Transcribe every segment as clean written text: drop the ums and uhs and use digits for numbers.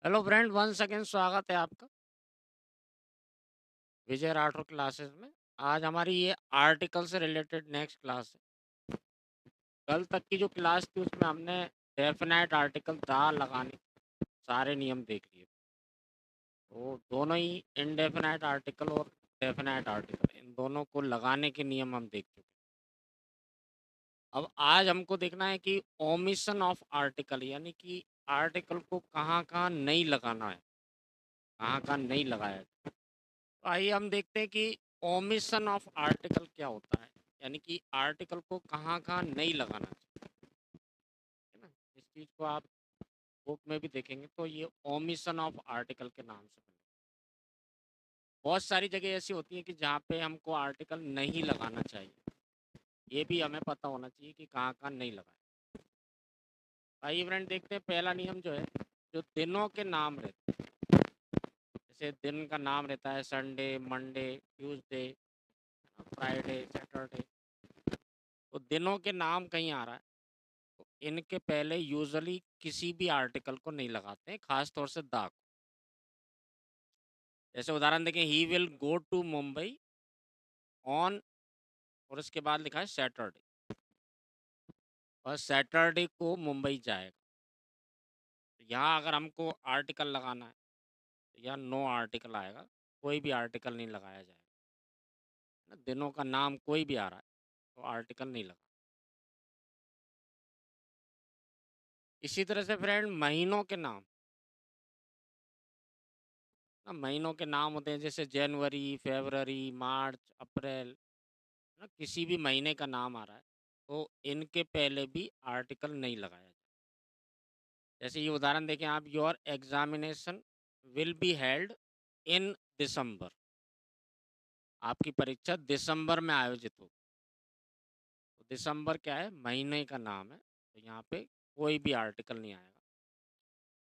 Hello friend, once again स्वागत है आपका विजय राठौर क्लासेस में। आज हमारी ये आर्टिकल से रिलेटेड नेक्स्ट क्लास है। कल तक की जो क्लास थी उसमें हमने डेफिनेट आर्टिकल दा लगाने के सारे नियम देख लिए। तो दोनों ही इनडेफिनेट आर्टिकल और डेफिनेट आर्टिकल, इन दोनों को लगाने के नियम हम देख चुके हैं। अब आज हमको देखना है कि ओमिशन ऑफ आर्टिकल, यानी कि आर्टिकल को कहाँ कहाँ नहीं लगाना है, कहाँ कहाँ नहीं लगाया है। तो आइए हम देखते हैं कि ओमिशन ऑफ आर्टिकल क्या होता है, यानी कि आर्टिकल को कहाँ कहाँ नहीं लगाना चाहिए, है ना। इस चीज़ को आप बुक में भी देखेंगे तो ये ओमिशन ऑफ आर्टिकल के नाम से बने। बहुत सारी जगह ऐसी होती है कि जहाँ पे हमको आर्टिकल नहीं लगाना चाहिए, ये भी हमें पता होना चाहिए कि कहाँ कहाँ नहीं लगाए। आइए फ्रेंड देखते हैं, पहला नियम जो है, जो दिनों के नाम रहते हैं, जैसे दिन का नाम रहता है Sunday, Monday, Tuesday, Friday, Saturday. तो दिनों के नाम कहीं आ रहा है तो इनके पहले यूजुअली किसी भी आर्टिकल को नहीं लगाते हैं, खास तौर से द को। जैसे उदाहरण देखें, he will go to Mumbai on, और उसके बाद लिखा है सैटरडे, और सैटरडे को मुंबई जाएगा। तो यहाँ अगर हमको आर्टिकल लगाना है तो यहाँ नो आर्टिकल आएगा, कोई भी आर्टिकल नहीं लगाया जाएगा ना। दिनों का नाम कोई भी आ रहा है तो आर्टिकल नहीं लगा। इसी तरह से फ्रेंड महीनों के नाम, ना महीनों के नाम होते हैं जैसे जनवरी, फरवरी, मार्च, अप्रैल, ना किसी भी महीने का नाम आ रहा है तो इनके पहले भी आर्टिकल नहीं लगाया जाए। जैसे ये उदाहरण देखें आप, your examination will be held in December, आपकी परीक्षा दिसंबर में आयोजित होगी। तो दिसंबर क्या है, महीने का नाम है, तो यहाँ पे कोई भी आर्टिकल नहीं आएगा।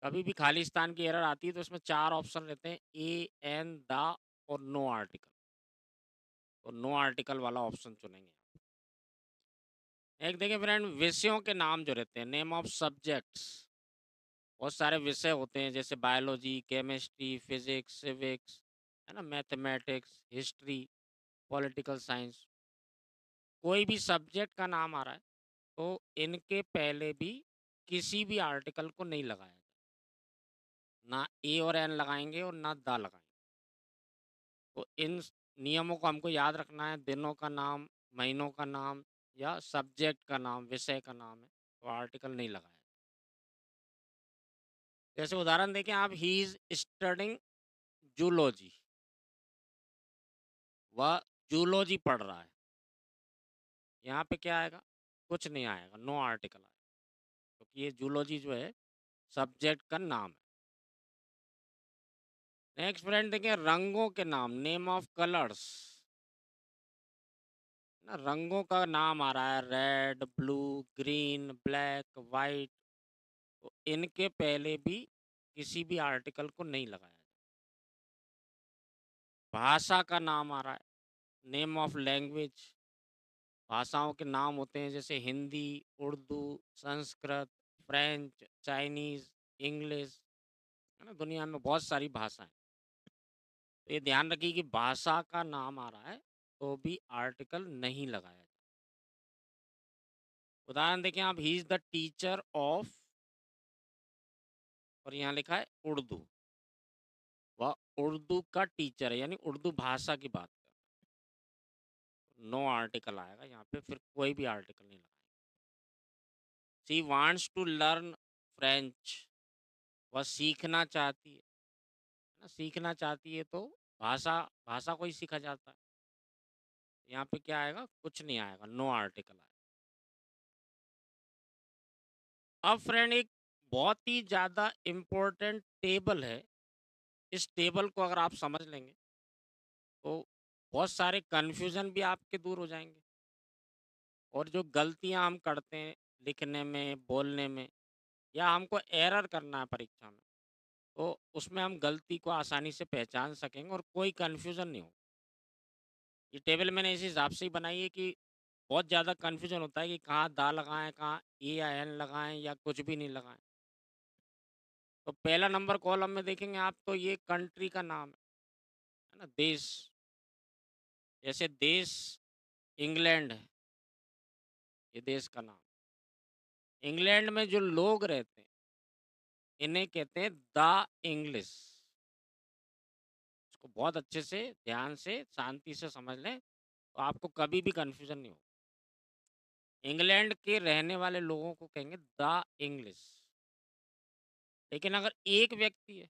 कभी भी खालिस्तान की एरर आती है तो उसमें चार ऑप्शन रहते हैं, ए, एन, द और नो आर्टिकल। तो नो आर्टिकल वाला ऑप्शन चुनेंगे। एक देखिए फ्रेंड, विषयों के नाम जो रहते हैं, नेम ऑफ सब्जेक्ट्स, बहुत सारे विषय होते हैं जैसे बायोलॉजी, केमिस्ट्री, फिजिक्स, सिविक्स, है ना, मैथमेटिक्स, हिस्ट्री, पॉलिटिकल साइंस। कोई भी सब्जेक्ट का नाम आ रहा है तो इनके पहले भी किसी भी आर्टिकल को नहीं लगाया जाए, ना ए और एन लगाएंगे और ना द लगाएंगे। तो इन नियमों को हमको याद रखना है, दिनों का नाम, महीनों का नाम या सब्जेक्ट का नाम, विषय का नाम है तो आर्टिकल नहीं लगाया। जैसे उदाहरण देखें आप, ही इज स्टडिंग जूलॉजी, वह जूलॉजी पढ़ रहा है। यहाँ पे क्या आएगा, कुछ नहीं आएगा, नो आर्टिकल आएगा, क्योंकि ये जूलॉजी जो है सब्जेक्ट का नाम है। नेक्स्ट फ्रेंड देखें, रंगों के नाम, नेम ऑफ कलर्स, ना रंगों का नाम आ रहा है, red, blue, green, black, white. तो इनके पहले भी किसी भी आर्टिकल को नहीं लगाया जाए। भाषा का नाम आ रहा है, नेम ऑफ लैंग्वेज, भाषाओं के नाम होते हैं जैसे Hindi, Urdu, Sanskrit, French, Chinese, English, है ना, दुनिया में बहुत सारी भाषाएं। तो ये ध्यान रखिए कि भाषा का नाम आ रहा है तो भी आर्टिकल नहीं लगाया जाए। उदाहरण देखें आप, he is the teacher of, और यहाँ लिखा है उर्दू, वह उर्दू का टीचर है, यानी उर्दू भाषा की बात कर रहा है। नो आर्टिकल आएगा यहाँ पे, फिर कोई भी आर्टिकल नहीं लगाएगा। She wants to learn French, वह सीखना चाहती है ना, सीखना चाहती है तो भाषा, भाषा को ही सीखा जाता है। यहाँ पे क्या आएगा, कुछ नहीं आएगा, नो आर्टिकल आएगा। अब फ्रेंड एक बहुत ही ज़्यादा इम्पोर्टेंट टेबल है, इस टेबल को अगर आप समझ लेंगे तो बहुत सारे कन्फ्यूज़न भी आपके दूर हो जाएंगे, और जो गलतियाँ हम करते हैं लिखने में, बोलने में, या हमको एरर करना है परीक्षा में, तो उसमें हम गलती को आसानी से पहचान सकेंगे और कोई कन्फ्यूज़न नहीं हो। ये टेबल मैंने इस हिसाब से ही बनाई है कि बहुत ज़्यादा कन्फ्यूजन होता है कि कहाँ दा लगाएँ, कहाँ ए या एन लगाएँ या कुछ भी नहीं लगाएँ। तो पहला नंबर कॉलम में देखेंगे आप तो ये कंट्री का नाम है ना, देश। जैसे देश इंग्लैंड है, ये देश का नाम। इंग्लैंड में जो लोग रहते हैं, इन्हें कहते हैं द इंग्लिश। इसको बहुत अच्छे से, ध्यान से, शांति से समझ लें, तो आपको कभी भी कन्फ्यूज़न नहीं होगा। इंग्लैंड के रहने वाले लोगों को कहेंगे द इंग्लिश। लेकिन अगर एक व्यक्ति है,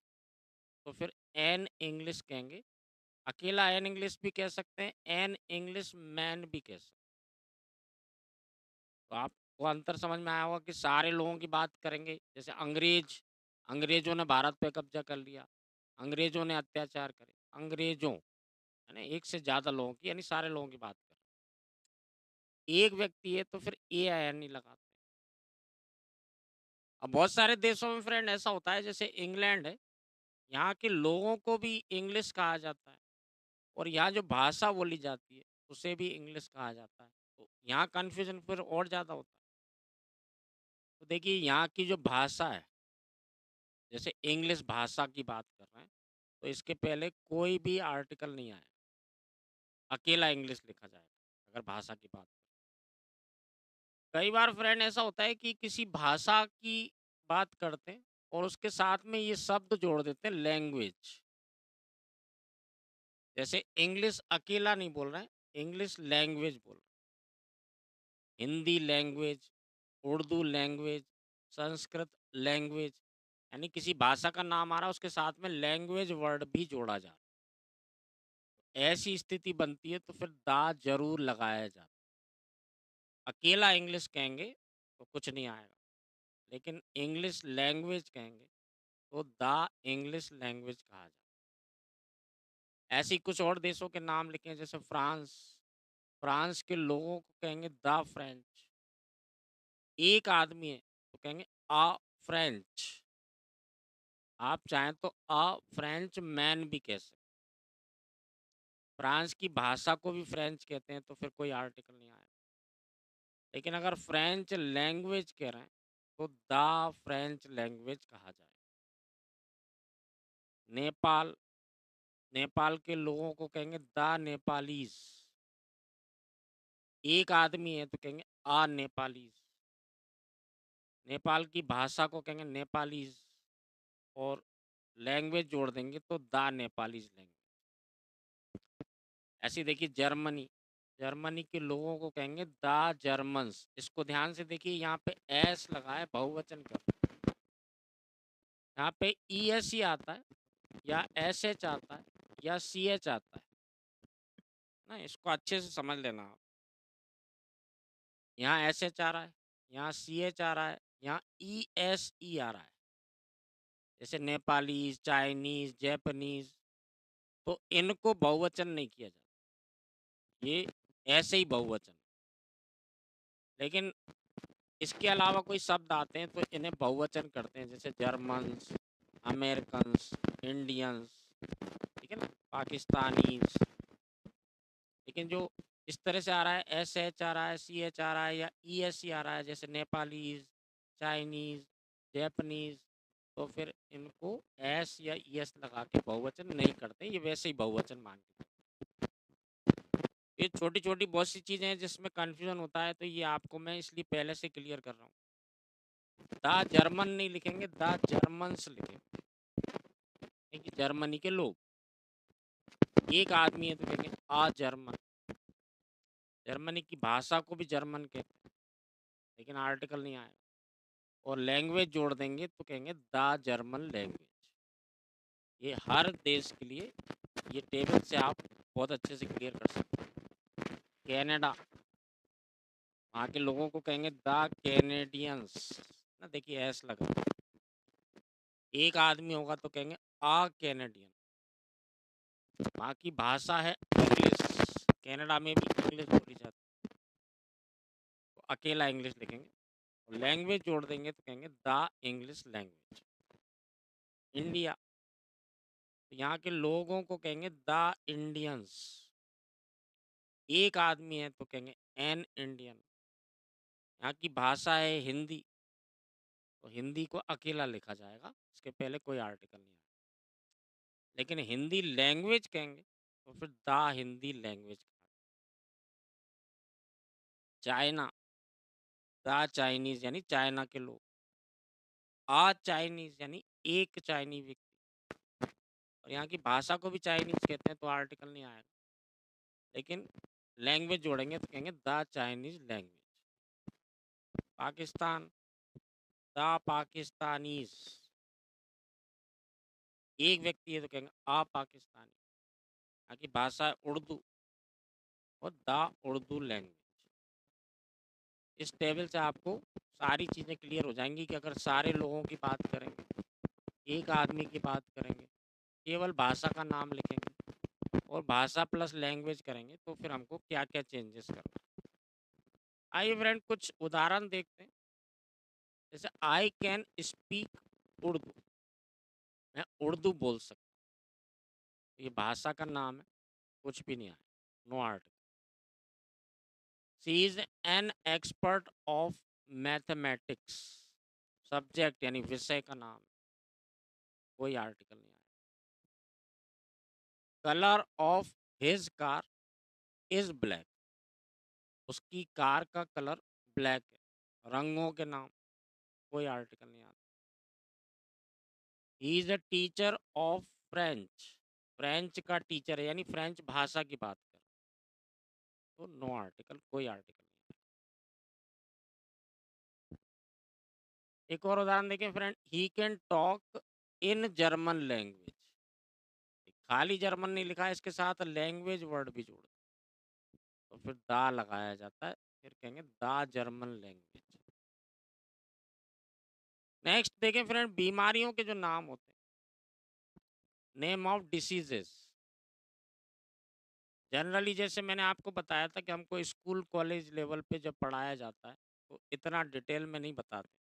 तो फिर एन इंग्लिश कहेंगे। अकेला एन इंग्लिश भी कह सकते हैं, एन इंग्लिश मैन भी कह सकते हैं। तो आपको अंतर समझ में आया होगा कि सारे लोगों की बात करेंगे। जैसे अंग्रेजों ने भारत पे कब्जा कर लिया, अंग्रेजों ने अत्याचार करे, अंग्रेजों है ना, एक से ज़्यादा लोगों की, यानी सारे लोगों की बात कर रहे हैं। एक व्यक्ति है तो फिर ए आई एन नहीं लगाते। अब बहुत सारे देशों में फ्रेंड ऐसा होता है, जैसे इंग्लैंड है, यहाँ के लोगों को भी इंग्लिश कहा जाता है, और यहाँ जो भाषा बोली जाती है उसे भी इंग्लिश कहा जाता है। तो यहाँ कन्फ्यूजन फिर और ज़्यादा होता है। तो देखिए, यहाँ की जो भाषा है, जैसे इंग्लिश भाषा की बात कर रहे हैं, तो इसके पहले कोई भी आर्टिकल नहीं आया, अकेला इंग्लिश लिखा जाएगा अगर भाषा की बात करें। कई बार फ्रेंड ऐसा होता है कि किसी भाषा की बात करते हैं और उसके साथ में ये शब्द जोड़ देते हैं, लैंग्वेज। जैसे इंग्लिश अकेला नहीं बोल रहे हैं, इंग्लिश लैंग्वेज बोल रहे हैं। Hindi language, Urdu language, Sanskrit language, यानी किसी भाषा का नाम आ रहा है, उसके साथ में लैंग्वेज वर्ड भी जोड़ा जा रहा है। ऐसी स्थिति बनती है तो फिर दा जरूर लगाया जाता है। अकेला इंग्लिश कहेंगे तो कुछ नहीं आएगा, लेकिन इंग्लिश लैंग्वेज कहेंगे तो द इंग्लिश लैंग्वेज कहा जाता है। ऐसे ही कुछ और देशों के नाम लिखें, जैसे फ्रांस, फ्रांस के लोगों को कहेंगे द फ्रेंच। एक आदमी है तो कहेंगे अ फ्रेंच। आप चाहें तो अ फ्रेंच मैन भी कह सकते हैं। फ्रांस की भाषा को भी फ्रेंच कहते हैं तो फिर कोई आर्टिकल नहीं आएगा। लेकिन अगर फ्रेंच लैंग्वेज कह रहे हैं तो द फ्रेंच लैंग्वेज कहा जाए। नेपाल, नेपाल के लोगों को कहेंगे द नेपालीज। एक आदमी है तो कहेंगे आ नेपालीज। नेपाल की भाषा को कहेंगे नेपालीज, और लैंग्वेज जोड़ देंगे तो द नेपालीज लैंग्वेज। ऐसे ही देखिए जर्मनी, जर्मनी के लोगों को कहेंगे द जर्मन्स। इसको ध्यान से देखिए, यहाँ पे एस लगा है, बहुवचन का। यहाँ पे ई एस ही आता है, या एस एच आता है, या सी एच आता है ना। इसको अच्छे से समझ लेना आप। यहाँ एस एच आ रहा है, यहाँ सी एच आ रहा है, यहाँ ई एस ई आ रहा है। जैसे नेपालीज, चाइनीज, जापानीज, तो इनको बहुवचन नहीं किया जाता, ये ऐसे ही बहुवचन। लेकिन इसके अलावा कोई शब्द आते हैं तो इन्हें बहुवचन करते हैं, जैसे जर्मन्स, अमेरिकन्स, इंडियंस, ठीक है ना, पाकिस्तानीज। लेकिन जो इस तरह से आ रहा है, एस एच आ रहा है, सी एच आ रहा है, या ई एस सी आ रहा है, जैसे नेपालीज, चाइनीज, जापानीज, तो फिर इनको एस या ई एस लगा के बहुवचन नहीं करते, ये वैसे ही बहुवचन मान के चलते हैं। ये छोटी छोटी बहुत सी चीज़ें हैं जिसमें कन्फ्यूजन होता है, तो ये आपको मैं इसलिए पहले से क्लियर कर रहा हूँ। द जर्मन नहीं लिखेंगे, द जर्मन्स लिखेंगे, क्योंकि जर्मनी के लोग। एक आदमी है तो कहेंगे आ जर्मन। जर्मनी की भाषा को भी जर्मन कहते हैं, लेकिन आर्टिकल नहीं आएगा। और लैंग्वेज जोड़ देंगे तो कहेंगे द जर्मन लैंग्वेज। ये हर देश के लिए, ये टेबल से आप बहुत अच्छे से क्लियर कर सकते हैं। कनाडा, वहाँ के लोगों को कहेंगे द कैनेडियंस ना। देखिए एस लगा, एक आदमी होगा तो कहेंगे आ कैनेडियन। वहाँ की भाषा है इंग्लिश, कनाडा में भी इंग्लिश बोली जाती है, तो अकेला इंग्लिश लिखेंगे। और लैंग्वेज जोड़ देंगे तो कहेंगे द इंग्लिश लैंग्वेज। इंडिया, तो यहाँ के लोगों को कहेंगे द इंडियंस। एक आदमी है तो कहेंगे एन इंडियन। यहाँ की भाषा है हिंदी, तो हिंदी को अकेला लिखा जाएगा, इसके पहले कोई आर्टिकल नहीं आएगा। लेकिन हिंदी लैंग्वेज कहेंगे तो फिर द हिंदी लैंग्वेज कहा। चाइना, द चाइनीज यानी चाइना के लोग। आ चाइनीज यानी एक चाइनी व्यक्ति। और यहाँ की भाषा को भी चाइनीज कहते हैं, तो आर्टिकल नहीं आएगा। लेकिन लैंग्वेज जोड़ेंगे तो कहेंगे the Chinese language. Pakistan, the Pakistanis. एक व्यक्ति है तो कहेंगे आ पाकिस्तानी। यहाँ की भाषा है उर्दू, और द उर्दू लैंग्वेज। इस टेबल से आपको सारी चीज़ें क्लियर हो जाएंगी कि अगर सारे लोगों की बात करेंगे, एक आदमी की बात करेंगे, केवल भाषा का नाम लिखेंगे और भाषा प्लस लैंग्वेज करेंगे, तो फिर हमको क्या क्या चेंजेस करना है। आइए फ्रेंड कुछ उदाहरण देखते हैं। जैसे आई कैन स्पीक उर्दू, मैं उर्दू बोल सकता हूँ। ये भाषा का नाम है, कुछ भी नहीं आया, no article. She is an expert of mathematics, subject यानी विषय का नाम, कोई आर्टिकल नहीं आया। Colour of his car is black, उसकी कार का कलर ब्लैक है। रंगों के नाम, कोई आर्टिकल नहीं आता। He is a teacher of French, French का टीचर है यानी फ्रेंच भाषा की बात कर, तो नो आर्टिकल, कोई आर्टिकल नहीं। एक और उदाहरण देखें friend, he can talk in German language. खाली जर्मन नहीं लिखा है, इसके साथ लैंग्वेज वर्ड भी जोड़, तो फिर दा लगाया जाता है, फिर कहेंगे दा जर्मन लैंग्वेज। नेक्स्ट देखें फ्रेंड, बीमारियों के जो नाम होते हैं, नेम ऑफ डिसीजेस। जनरली जैसे मैंने आपको बताया था कि हमको स्कूल कॉलेज लेवल पे जब पढ़ाया जाता है तो इतना डिटेल में नहीं बताते।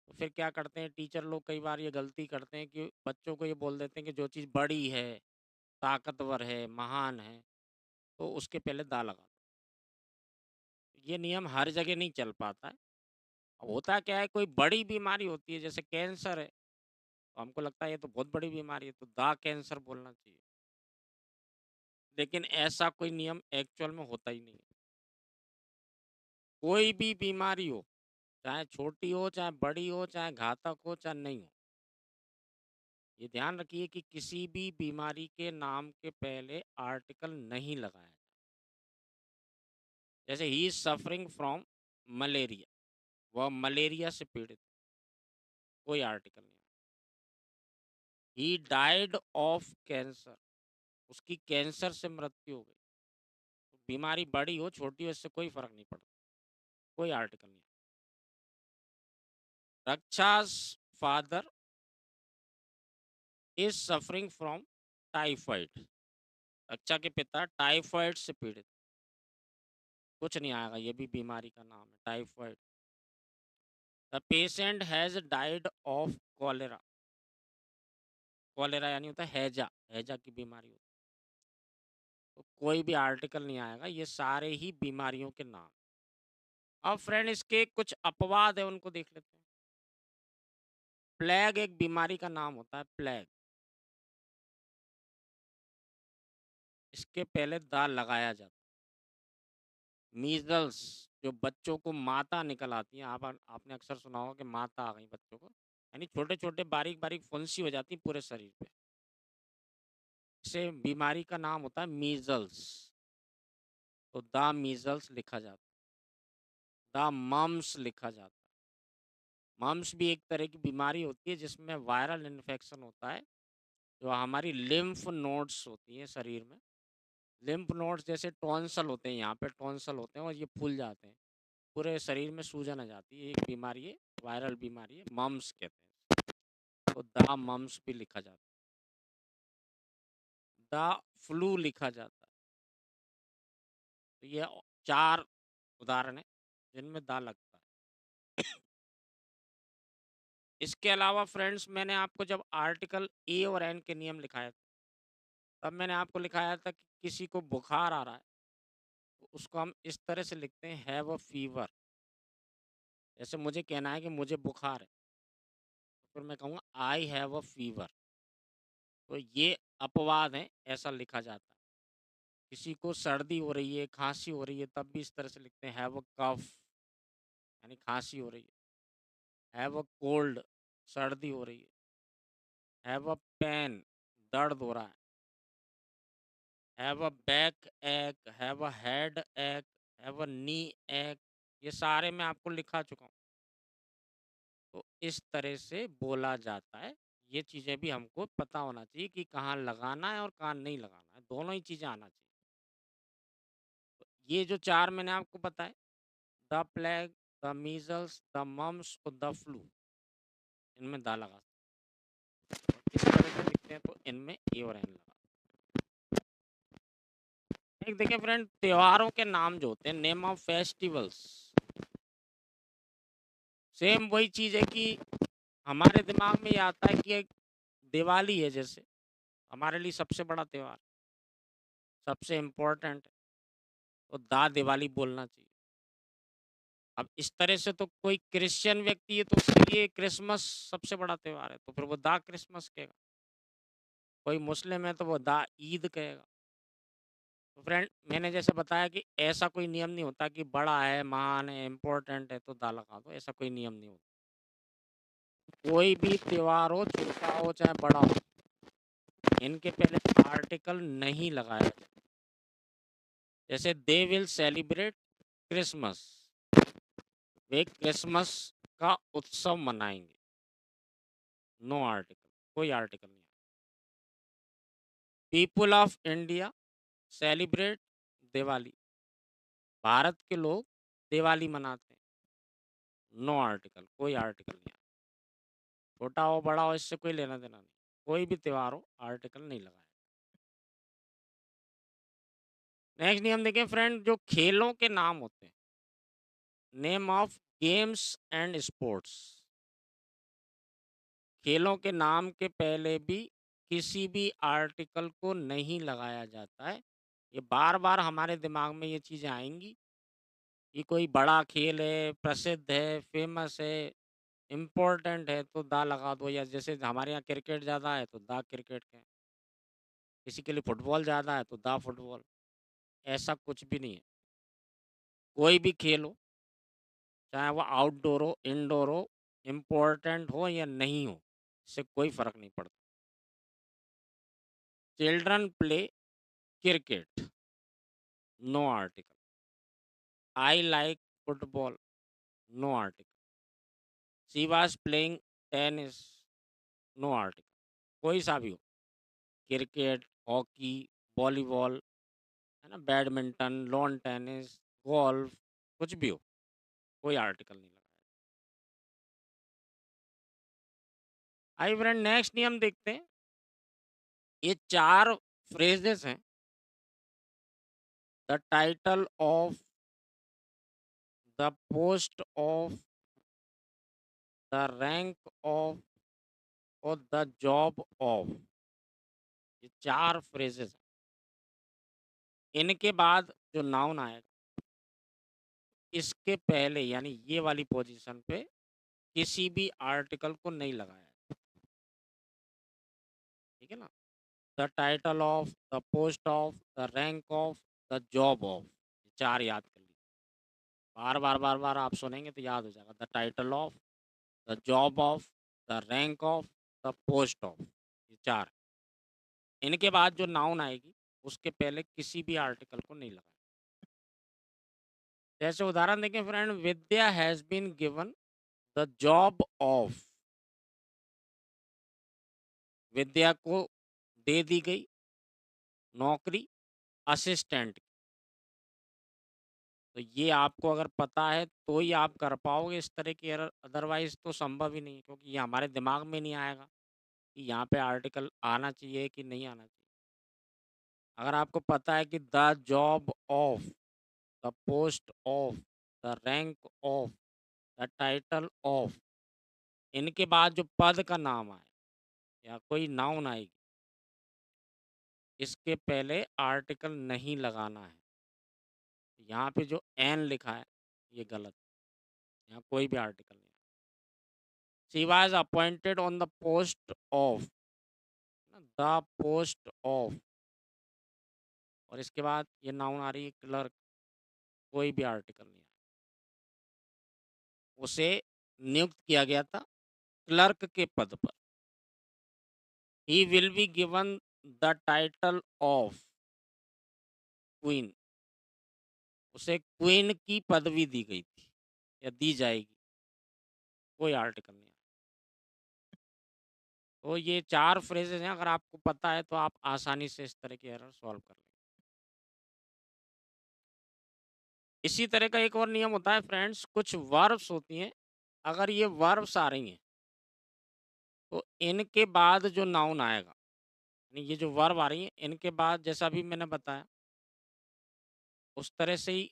तो फिर क्या करते हैं टीचर लोग, कई बार ये गलती करते हैं कि बच्चों को ये बोल देते हैं कि जो चीज़ बड़ी है, ताकतवर है, महान है, तो उसके पहले दा लगा दो। ये नियम हर जगह नहीं चल पाता है। अब होता क्या है, कोई बड़ी बीमारी होती है जैसे कैंसर है, तो हमको लगता है ये तो बहुत बड़ी बीमारी है, तो दा कैंसर बोलना चाहिए। लेकिन ऐसा कोई नियम एक्चुअल में होता ही नहीं है। कोई भी बीमारी हो, चाहे छोटी हो, चाहे बड़ी हो, चाहे घातक हो, चाहे नहीं हो, ये ध्यान रखिए कि किसी भी बीमारी के नाम के पहले आर्टिकल नहीं लगाया। जैसे he is suffering from malaria, वह मलेरिया से पीड़ित, कोई आर्टिकल नहीं। ही डाइड ऑफ कैंसर, उसकी कैंसर से मृत्यु हो गई। तो बीमारी बड़ी हो छोटी हो, इससे कोई फर्क नहीं पड़ता, कोई आर्टिकल नहीं। Raksha's father is suffering from typhoid, Raksha के पिता टाइफाइड से पीड़ित, कुछ नहीं आएगा, ये भी बीमारी का नाम है, typhoid. The patient has died of cholera, cholera यानी होता है हैजा, हैजा की बीमारी होती है। तो कोई भी आर्टिकल नहीं आएगा, ये सारे ही बीमारियों के नाम। अब फ्रेंड इसके कुछ अपवाद है, उनको देख लेते हैं। प्लेग एक बीमारी का नाम होता है, प्लेग, इसके पहले दा लगाया जाता है। मीजल्स, जो बच्चों को माता निकल आती है, आपने अक्सर सुना होगा कि माता आ गई बच्चों को, यानी छोटे छोटे बारीक बारीक फुंसी हो जाती है पूरे शरीर पे, इसे बीमारी का नाम होता है मीजल्स, तो द मीजल्स लिखा जाता है। द मम्स लिखा जाता है। मम्स भी एक तरह की बीमारी होती है जिसमें वायरल इन्फेक्शन होता है, जो हमारी लिम्फ नोड्स होती हैं शरीर में, लिम्फ नोड्स जैसे टॉन्सल होते हैं, यहाँ पे टॉन्सल होते हैं और ये फूल जाते हैं, पूरे शरीर में सूजन आ जाती है, एक बीमारी है, वायरल बीमारी है, मम्स कहते हैं। तो द मम्स भी लिखा जाता है। द फ्लू लिखा जाता है। तो ये 4 उदाहरण हैं जिनमें द लगता है। इसके अलावा फ्रेंड्स, मैंने आपको जब आर्टिकल ए और एन के नियम लिखाए थे, तब मैंने आपको लिखाया था कि किसी को बुखार आ रहा है तो उसको हम इस तरह से लिखते हैं, हैव अ फीवर, जैसे मुझे कहना है कि मुझे बुखार है, तो फिर मैं कहूँगा आई हैव अ फीवर। तो ये अपवाद हैं, ऐसा लिखा जाता है। किसी को सर्दी हो रही है, खांसी हो रही है, तब भी इस तरह से लिखते हैं हैव अ कफ, यानी खांसी हो रही है। हैव अ कोल्ड, सर्दी हो रही है। हैव अ पेन, दर्द हो रहा है। हैव अ बैक एक, हैव अ हेड एक, हैव अ नी एक, ये सारे मैं आपको लिखा चुका हूँ। तो इस तरह से बोला जाता है। ये चीज़ें भी हमको पता होना चाहिए कि कहाँ लगाना है और कहाँ नहीं लगाना है, दोनों ही चीज़ें आना चाहिए। तो ये जो 4 मैंने आपको बताए, the plague, the measles, the mumps और द फ्लू, इनमें द लगा सकते हैं। इस तरह से लिखते हैं तो इनमें ए और एन लगा। एक देखिए फ्रेंड, त्योहारों के नाम जो होते हैं, नेम ऑफ फेस्टिवल्स, सेम वही चीज़ है कि हमारे दिमाग में ये आता है कि एक दिवाली है, जैसे हमारे लिए सबसे बड़ा त्योहार, सबसे इम्पोर्टेंट है, तो दा दिवाली बोलना चाहिए। अब इस तरह से तो कोई क्रिश्चियन व्यक्ति है तो उसके लिए क्रिसमस सबसे बड़ा त्योहार है, तो फिर वो दा क्रिसमस कहेगा। कोई मुस्लिम है तो वो दा ईद कहेगा। तो फ्रेंड, मैंने जैसे बताया कि ऐसा कोई नियम नहीं होता कि बड़ा है, महान है, इम्पोर्टेंट है तो दा लगा दो, ऐसा कोई नियम नहीं होता। कोई भी त्योहार हो, छोटा हो चाहे बड़ा हो, इनके पहले आर्टिकल नहीं लगाया जाए। जैसे they will celebrate Christmas, way Christmas का उत्सव मनाएंगे, नो आर्टिकल, कोई आर्टिकल नहीं। People of India celebrate Diwali, Bharat के लोग दिवाली मनाते हैं, नो आर्टिकल, कोई आर्टिकल नहीं। छोटा हो बड़ा हो इससे कोई लेना देना नहीं, कोई भी त्योहार हो आर्टिकल नहीं लगाया। नेक्स्ट नियम देखें फ्रेंड, जो खेलों के नाम होते हैं, name of games and sports, खेलों के नाम के पहले भी किसी भी आर्टिकल को नहीं लगाया जाता है। ये बार बार हमारे दिमाग में ये चीज़ें आएंगी कि कोई बड़ा खेल है, प्रसिद्ध है, फेमस है, इम्पोर्टेंट है तो दा लगा दो, या जैसे हमारे यहाँ क्रिकेट ज़्यादा है तो दा क्रिकेट के, किसी के लिए फुटबॉल ज़्यादा है तो दा फुटबॉल। ऐसा कुछ भी नहीं है। कोई भी खेल हो, चाहे वो आउटडोर हो, इंडोर हो, इम्पोर्टेंट हो या नहीं हो, इससे कोई फ़र्क नहीं पड़ता। Children play cricket, no article. I like football, no article. She was playing tennis, no article. कोई सा भी हो, क्रिकेट, हॉकी, वॉलीबॉल, है ना, बैडमिंटन, लॉन टेनिस, गोल्फ, कुछ भी हो, कोई आर्टिकल नहीं लगाया। आइए फ्रेंड, नेक्स्ट नियम देखते हैं। ये 4 फ्रेजेस हैं। The title of, the post of, the rank of और द जॉब ऑफ, ये 4 फ्रेजेस हैं। इनके बाद जो नाउन आएगा, इसके पहले यानी ये वाली पोजीशन पे किसी भी आर्टिकल को नहीं लगाया है, ठीक है ना। The title of, the post of, the rank of, the job of, 4 याद कर लीजिए। बार बार आप सुनेंगे तो याद हो जाएगा। The title of, the job of, the rank of, the post of, ये 4। इनके बाद जो नाउन आएगी उसके पहले किसी भी आर्टिकल को नहीं लगाया। जैसे उदाहरण देखें friend, Vidya has been given the job of, Vidya को दे दी गई नौकरी असिस्टेंट। तो ये आपको अगर पता है तो ही आप कर पाओगे इस तरह की एरर, अदरवाइज तो संभव ही नहीं है, क्योंकि ये हमारे दिमाग में नहीं आएगा कि यहाँ पे आर्टिकल आना चाहिए कि नहीं आना चाहिए। अगर आपको पता है कि the job of, the post of, the rank of, the title of, इनके बाद जो पद का नाम आए या कोई नाउन आएगी, इसके पहले आर्टिकल नहीं लगाना है। यहाँ पे जो एन लिखा है ये गलत है। यहाँ कोई भी आर्टिकल नहीं। She was appointed on the post of, the post of, और इसके बाद ये नाउन आ रही है क्लर्क, कोई भी आर्टिकल नहीं। उसे नियुक्त किया गया था क्लर्क के पद पर। He will be given the title of queen, उसे क्वीन की पदवी दी गई थी या दी जाएगी, कोई आर्टिकल नहीं। तो ये 4 फ्रेजेज़ हैं, अगर आपको पता है तो आप आसानी से इस तरह की एरर सॉल्व कर लेंगे। इसी तरह का एक और नियम होता है फ्रेंड्स, कुछ वर्ब्स होती हैं, अगर ये वर्ब्स आ रही हैं, तो इनके बाद जो नाउन आएगा, यानी ये जो वर्ब आ रही हैं, इनके बाद जैसा अभी मैंने बताया, उस तरह से ही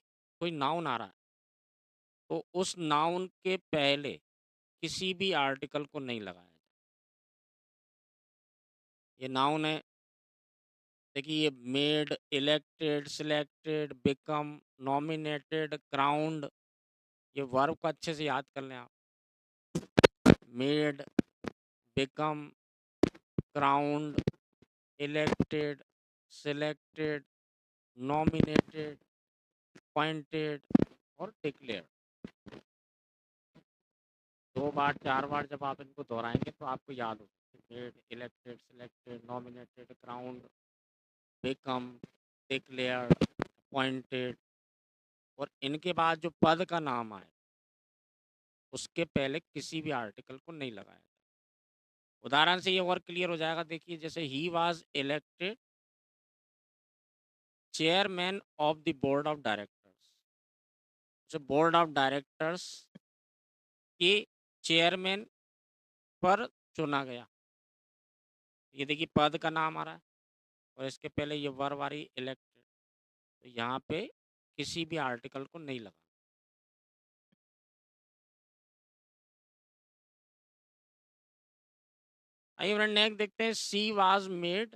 कोई नाउन आ रहा है, तो उस नाउन के पहले किसी भी आर्टिकल को नहीं लगाया जाए। ये नाउन है, देखिए ये made, elected, selected, become, nominated, crowned, ये वर्ब को अच्छे से याद कर लें आप। Made, become, crowned, elected, selected, nominated, appointed और डिक्लेयर्ड। 2 बार 4 बार जब आप इनको दोहराएंगे तो आपको याद होगा। Made, elected, selected, nominated, crowned, become, declared, appointed, और इनके बाद जो पद का नाम आए उसके पहले किसी भी आर्टिकल को नहीं लगाया जाए। उदाहरण से ये और क्लियर हो जाएगा, देखिए जैसे he was elected chairman of the board of directors, जो बोर्ड ऑफ डायरेक्टर्स के चेयरमैन पर चुना गया। ये देखिए पद का नाम आ रहा है और इसके पहले ये वर्ब आ रही है इलेक्टेड, तो यहाँ पे किसी भी आर्टिकल को नहीं लगा। आइए फ्रेंड नेक्स्ट देखते हैं, she was made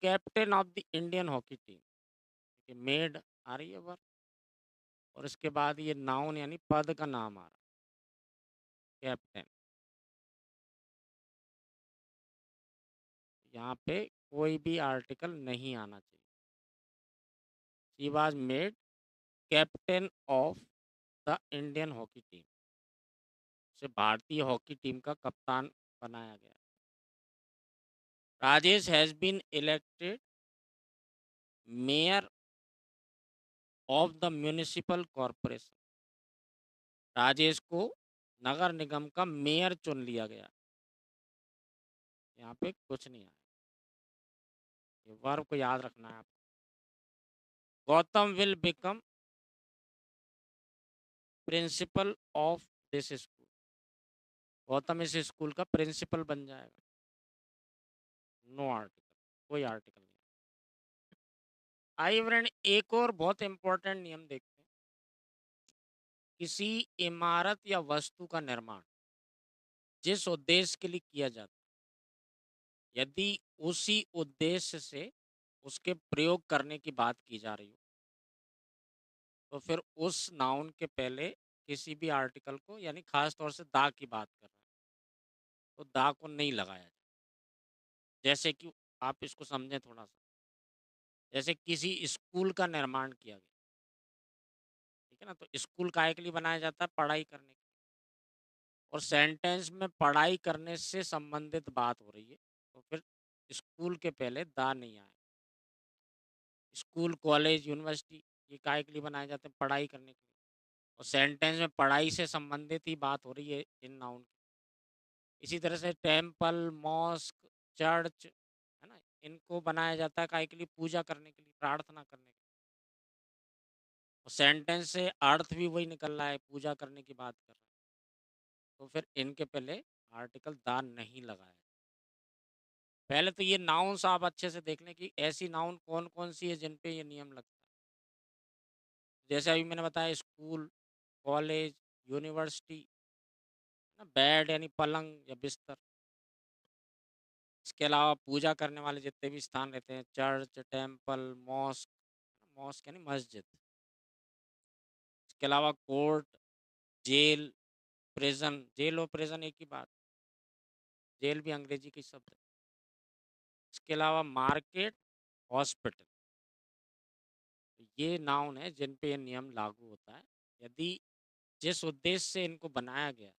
captain of the Indian hockey team. Made आ रही है वर्ब और इसके बाद ये नाउन यानी पद का नाम आ रहा है कैप्टन, यहाँ पे कोई भी आर्टिकल नहीं आना चाहिए। She was made captain of the Indian hockey team, उसे भारतीय हॉकी टीम का कप्तान बनाया गया। Rajesh has been elected mayor of the municipal corporation, Rajesh को नगर निगम का मेयर चुन लिया गया। यहाँ पे कुछ नहीं आया, ये वर्ब को याद रखना है आपको। Gautam will become principle of this school, Gautam इस स्कूल का प्रिंसिपल बन जाएगा। नो आर्टिकल, कोई आर्टिकल नहीं। आइए फ्रेंड एक और बहुत इंपॉर्टेंट नियम देखते हैं, किसी इमारत या वस्तु का निर्माण जिस उद्देश्य के लिए किया जाता है, यदि उसी उद्देश्य से उसके प्रयोग करने की बात की जा रही हो, तो फिर उस नाउन के पहले किसी भी आर्टिकल को, यानी खास तौर से दा की बात कर रहे हैं, तो दा को नहीं लगाया जाए। जैसे कि आप इसको समझें थोड़ा सा, जैसे किसी स्कूल का निर्माण किया गया, ठीक है ना, तो स्कूल काहे के लिए बनाया जाता है, पढ़ाई करने के लिए, और सेंटेंस में पढ़ाई करने से संबंधित बात हो रही है, तो फिर स्कूल के पहले दा नहीं आए। स्कूल, कॉलेज, यूनिवर्सिटी, ये काहे के लिए बनाए जाते हैं, पढ़ाई करने के लिए, और सेंटेंस में पढ़ाई से संबंधित ही बात हो रही है इन नाउन की। इसी तरह से टेम्पल, मॉस्क, चर्च, है ना, इनको बनाया जाता है काहे के लिए, पूजा करने के लिए, प्रार्थना करने के लिए, और सेंटेंस से अर्थ भी वही निकल रहा है, पूजा करने की बात कर रहा है, तो फिर इनके पहले आर्टिकल दा नहीं लगाया। पहले तो ये नाउन्स आप अच्छे से देख लें कि ऐसी नाउन कौन कौन सी है जिन पे ये नियम लगता है। जैसे अभी मैंने बताया स्कूल, कॉलेज, यूनिवर्सिटी, ना, बेड यानी पलंग या बिस्तर। इसके अलावा पूजा करने वाले जितने भी स्थान रहते हैं, चर्च, टेम्पल, मॉस्क, मॉस्क यानी मस्जिद। इसके अलावा कोर्ट, जेल, प्रिजन, जेल और प्रिजन एक ही बात। जेल भी अंग्रेजी की शब्द है। इसके अलावा मार्केट, हॉस्पिटल, ये नाउन है जिन पे ये नियम लागू होता है। यदि जिस उद्देश्य से इनको बनाया गया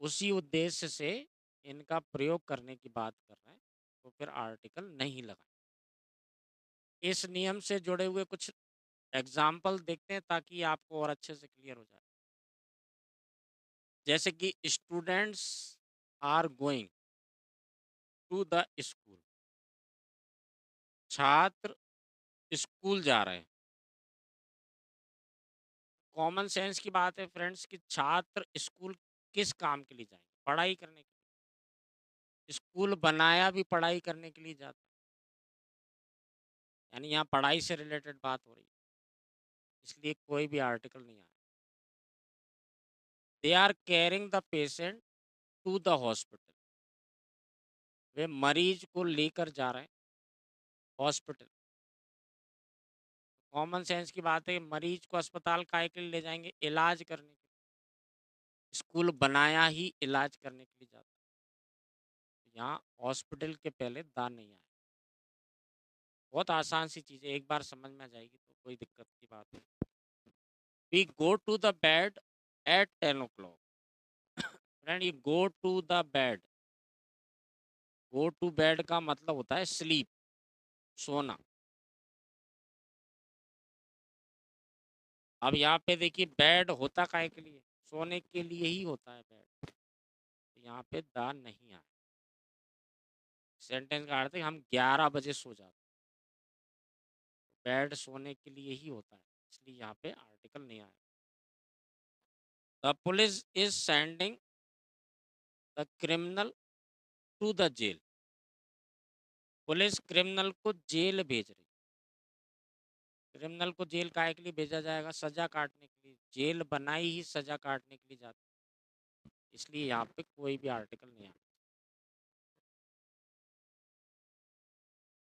उसी उद्देश्य से इनका प्रयोग करने की बात कर रहे हैं तो फिर आर्टिकल नहीं लगाए। इस नियम से जुड़े हुए कुछ एग्जाम्पल देखते हैं ताकि आपको और अच्छे से क्लियर हो जाए। जैसे कि students are going to the school, छात्र स्कूल जा रहे हैं। कॉमन सेंस की बात है फ्रेंड्स कि छात्र स्कूल किस काम के लिए जाएंगे? पढ़ाई करने के लिए। स्कूल बनाया भी पढ़ाई करने के लिए जाता है, यानी यहाँ पढ़ाई से रिलेटेड बात हो रही है, इसलिए कोई भी आर्टिकल नहीं आया। They are carrying the patient to the hospital, वे मरीज को लेकर जा रहे हैं हॉस्पिटल। कॉमन सेंस की बात है, मरीज को अस्पताल काहे के लिए ले जाएंगे? इलाज करने के लिए। स्कूल बनाया ही इलाज करने के लिए जाता है। यहाँ हॉस्पिटल के पहले दा नहीं आया। बहुत आसान सी चीज़ है, एक बार समझ में आ जाएगी तो कोई दिक्कत की बात नहीं। We go to the bed at 10 o'clock। Friend, ये go to the bed, go to bed का मतलब होता है स्लीप, सोना। अब यहाँ पे देखिए बेड होता काहे के लिए? सोने के लिए ही होता है बेड। तो यहाँ पे द नहीं आया। सेंटेंस का अर्थ है हम 11 बजे सो जाते हैं। बेड सोने के लिए ही होता है, इसलिए यहाँ पे आर्टिकल नहीं आया। The police is sending the criminal to the jail, police criminal को जेल भेज रही। क्रिमिनल को जेल काहे के लिए भेजा जाएगा? सजा काटने के लिए। जेल बनाई ही सजा काटने के लिए जाती है, इसलिए यहाँ पे कोई भी आर्टिकल नहीं आया।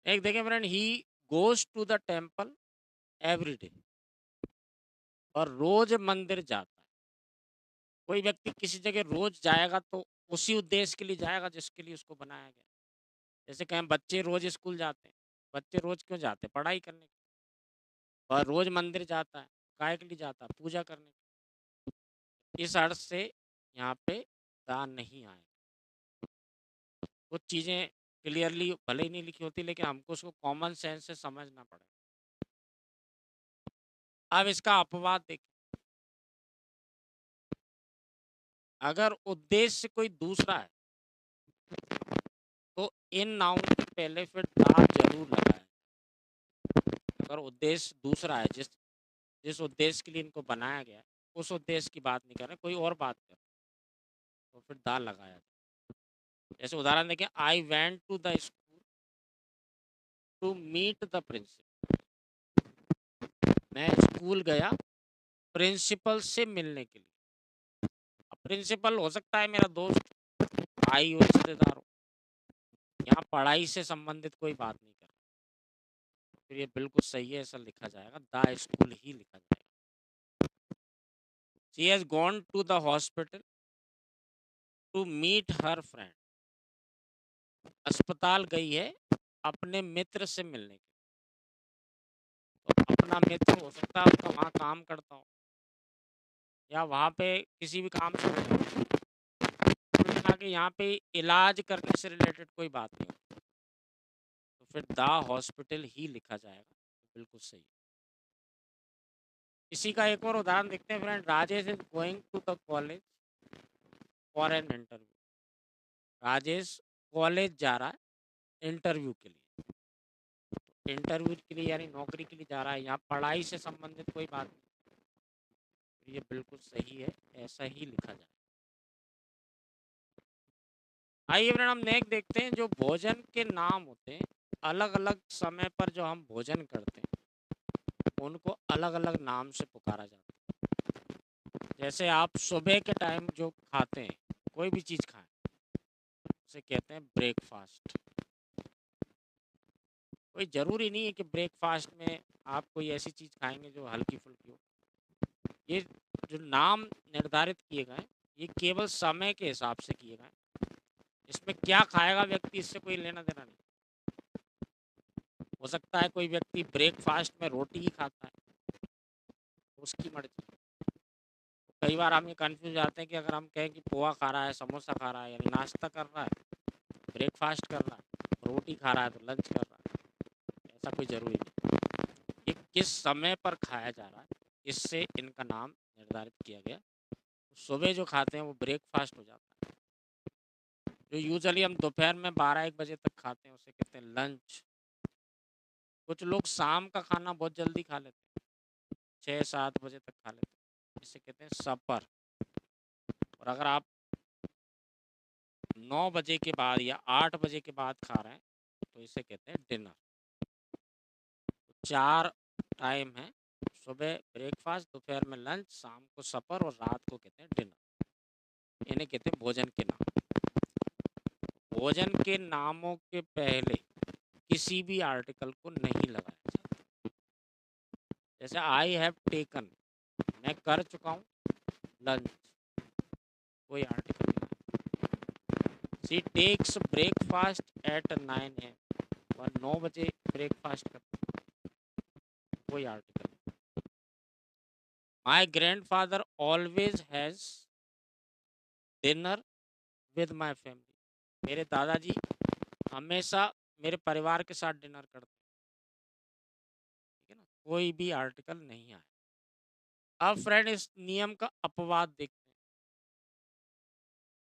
एक देखें friend, he goes to the temple every day, और रोज मंदिर जाता है। कोई व्यक्ति किसी जगह रोज जाएगा तो उसी उद्देश्य के लिए जाएगा जिसके लिए उसको बनाया गया। जैसे कहें बच्चे रोज स्कूल जाते हैं, बच्चे रोज क्यों जाते हैं? पढ़ाई करने के लिए। और रोज मंदिर जाता है, काहे के लिए जाता है? पूजा करने के लिए। इस अर्थ से यहाँ पे दान नहीं आए। कुछ चीज़ें क्लियरली भले ही नहीं लिखी होती लेकिन हमको उसको कॉमन सेंस से समझना पड़ेगा। अब इसका अपवाद देखें, अगर उद्देश्य कोई दूसरा है तो इन नाउन के पहले फिर दा जरूर लगाए। अगर उद्देश्य दूसरा है, जिस जिस उद्देश्य के लिए इनको बनाया गया है उस उद्देश्य की बात नहीं कर रहे, कोई और बात कर रहे, तो फिर दा लगाया जाए। जैसे उदाहरण देखें, I went to the school to meet the principal, मैं स्कूल गया प्रिंसिपल से मिलने के लिए। अब प्रिंसिपल हो सकता है मेरा दोस्त, भाई हो, रिश्तेदार हो। यहाँ पढ़ाई से संबंधित कोई बात नहीं कर रहा, फिर ये बिल्कुल सही है, ऐसा लिखा जाएगा, द स्कूल ही लिखा जाएगा। She has gone to the hospital to meet her friend, अस्पताल गई है अपने मित्र से मिलने के लिए। तो अपना मित्र हो सकता है उसका वहाँ काम करता हो या वहाँ पे किसी भी काम से मिला हो। कि यहाँ पे इलाज करने से रिलेटेड कोई बात नहीं होती, तो फिर द हॉस्पिटल ही लिखा जाएगा, बिल्कुल सही। इसी का एक और उदाहरण देखते हैं friend. Rajesh is going to the college for an interview, Rajesh college जा रहा है इंटरव्यू के लिए। इंटरव्यू के लिए यानी नौकरी के लिए जा रहा है, यहाँ पढ़ाई से संबंधित कोई बात नहीं, तो ये बिल्कुल सही है, ऐसा ही लिखा जाए। आइए फ्रेंड हम नेक्स्ट देखते हैं, जो भोजन के नाम होते हैं, अलग अलग समय पर जो हम भोजन करते हैं उनको अलग अलग नाम से पुकारा जाता है। जैसे आप सुबह के टाइम जो खाते हैं, कोई भी चीज़ खाएं, उसे कहते हैं ब्रेकफास्ट। कोई ज़रूरी नहीं है कि ब्रेकफास्ट में आप कोई ऐसी चीज़ खाएंगे जो हल्की फुल्की हो। ये जो नाम निर्धारित किए गए हैं, ये केवल समय के हिसाब से किए गए हैं। इसमें क्या खाएगा व्यक्ति, इससे कोई लेना-देना नहीं। हो सकता है कोई व्यक्ति ब्रेकफ़ास्ट में रोटी ही खाता है, उसकी मर्ज़ी। कई बार हम ये कन्फ्यूज़ हो जाते हैं कि अगर हम कहें कि पोहा खा रहा है, समोसा खा रहा है, यानी नाश्ता कर रहा है, ब्रेकफ़ास्ट कर रहा है, रोटी खा रहा है तो लंच कर रहा है, ऐसा कोई ज़रूरी नहीं। ये किस समय पर खाया जा रहा है, इससे इनका नाम निर्धारित किया गया। सुबह जो खाते हैं वो ब्रेकफ़ास्ट हो जाता है। जो यूजुअली हम दोपहर में 12-1 बजे तक खाते हैं उसे कहते हैं लंच। कुछ लोग शाम का खाना बहुत जल्दी खा लेते हैं, 6-7 बजे तक खा लेते हैं, इसे कहते हैं सपर। और अगर आप 9 बजे के बाद या 8 बजे के बाद खा रहे हैं तो इसे कहते हैं डिनर। 4 टाइम हैं, सुबह ब्रेकफ़ास्ट, दोपहर में लंच, शाम को सपर और रात को कहते हैं डिनर। इन्हें कहते हैं भोजन के नाम। भोजन के नामों के पहले किसी भी आर्टिकल को नहीं लगाया जाता। जैसे आई हैव टेकन, मैं कर चुका हूँ लंच, कोई आर्टिकल नहीं। She takes breakfast at 9 AM, वह 9 बजे ब्रेकफास्ट करती है, कोई आर्टिकल नहीं। My grand father always has dinner with my family, मेरे दादाजी हमेशा मेरे परिवार के साथ डिनर करते हैं। ठीक है ना, कोई भी आर्टिकल नहीं आया। अब फ्रेंड इस नियम का अपवाद देखते हैं।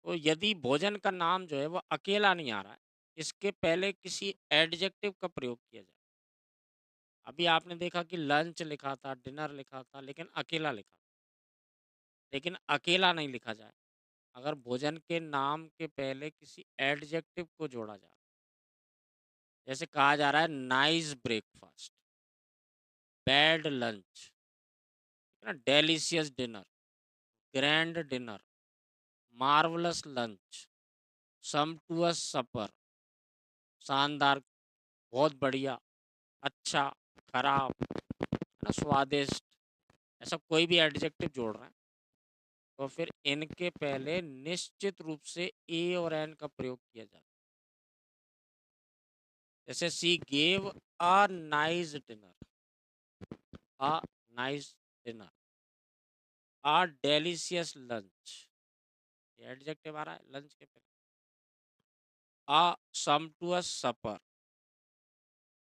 तो यदि भोजन का नाम जो है वो अकेला नहीं आ रहा है, इसके पहले किसी एडजेक्टिव का प्रयोग किया जाए। अभी आपने देखा कि लंच लिखा था, डिनर लिखा था, लेकिन अकेला लिखा। लेकिन अकेला नहीं लिखा जाए, अगर भोजन के नाम के पहले किसी एडजेक्टिव को जोड़ा जाए, जैसे कहा जा रहा है नाइस ब्रेकफास्ट, बैड लंच, ना delicious dinner, grand dinner, marvellous lunch, sumptuous supper, शानदार, बहुत बढ़िया, अच्छा, खराब, है ना, स्वादिष्ट, ऐसा कोई भी एडजेक्टिव जोड़ रहे हैं तो फिर इनके पहले निश्चित रूप से ए और एन का प्रयोग किया जाता है। जैसे सी gave a nice dinner, a nice dinner, a delicious lunch, ये एडजेक्टिव आ रहा है लंच के पहले। अ समटुअस सपर,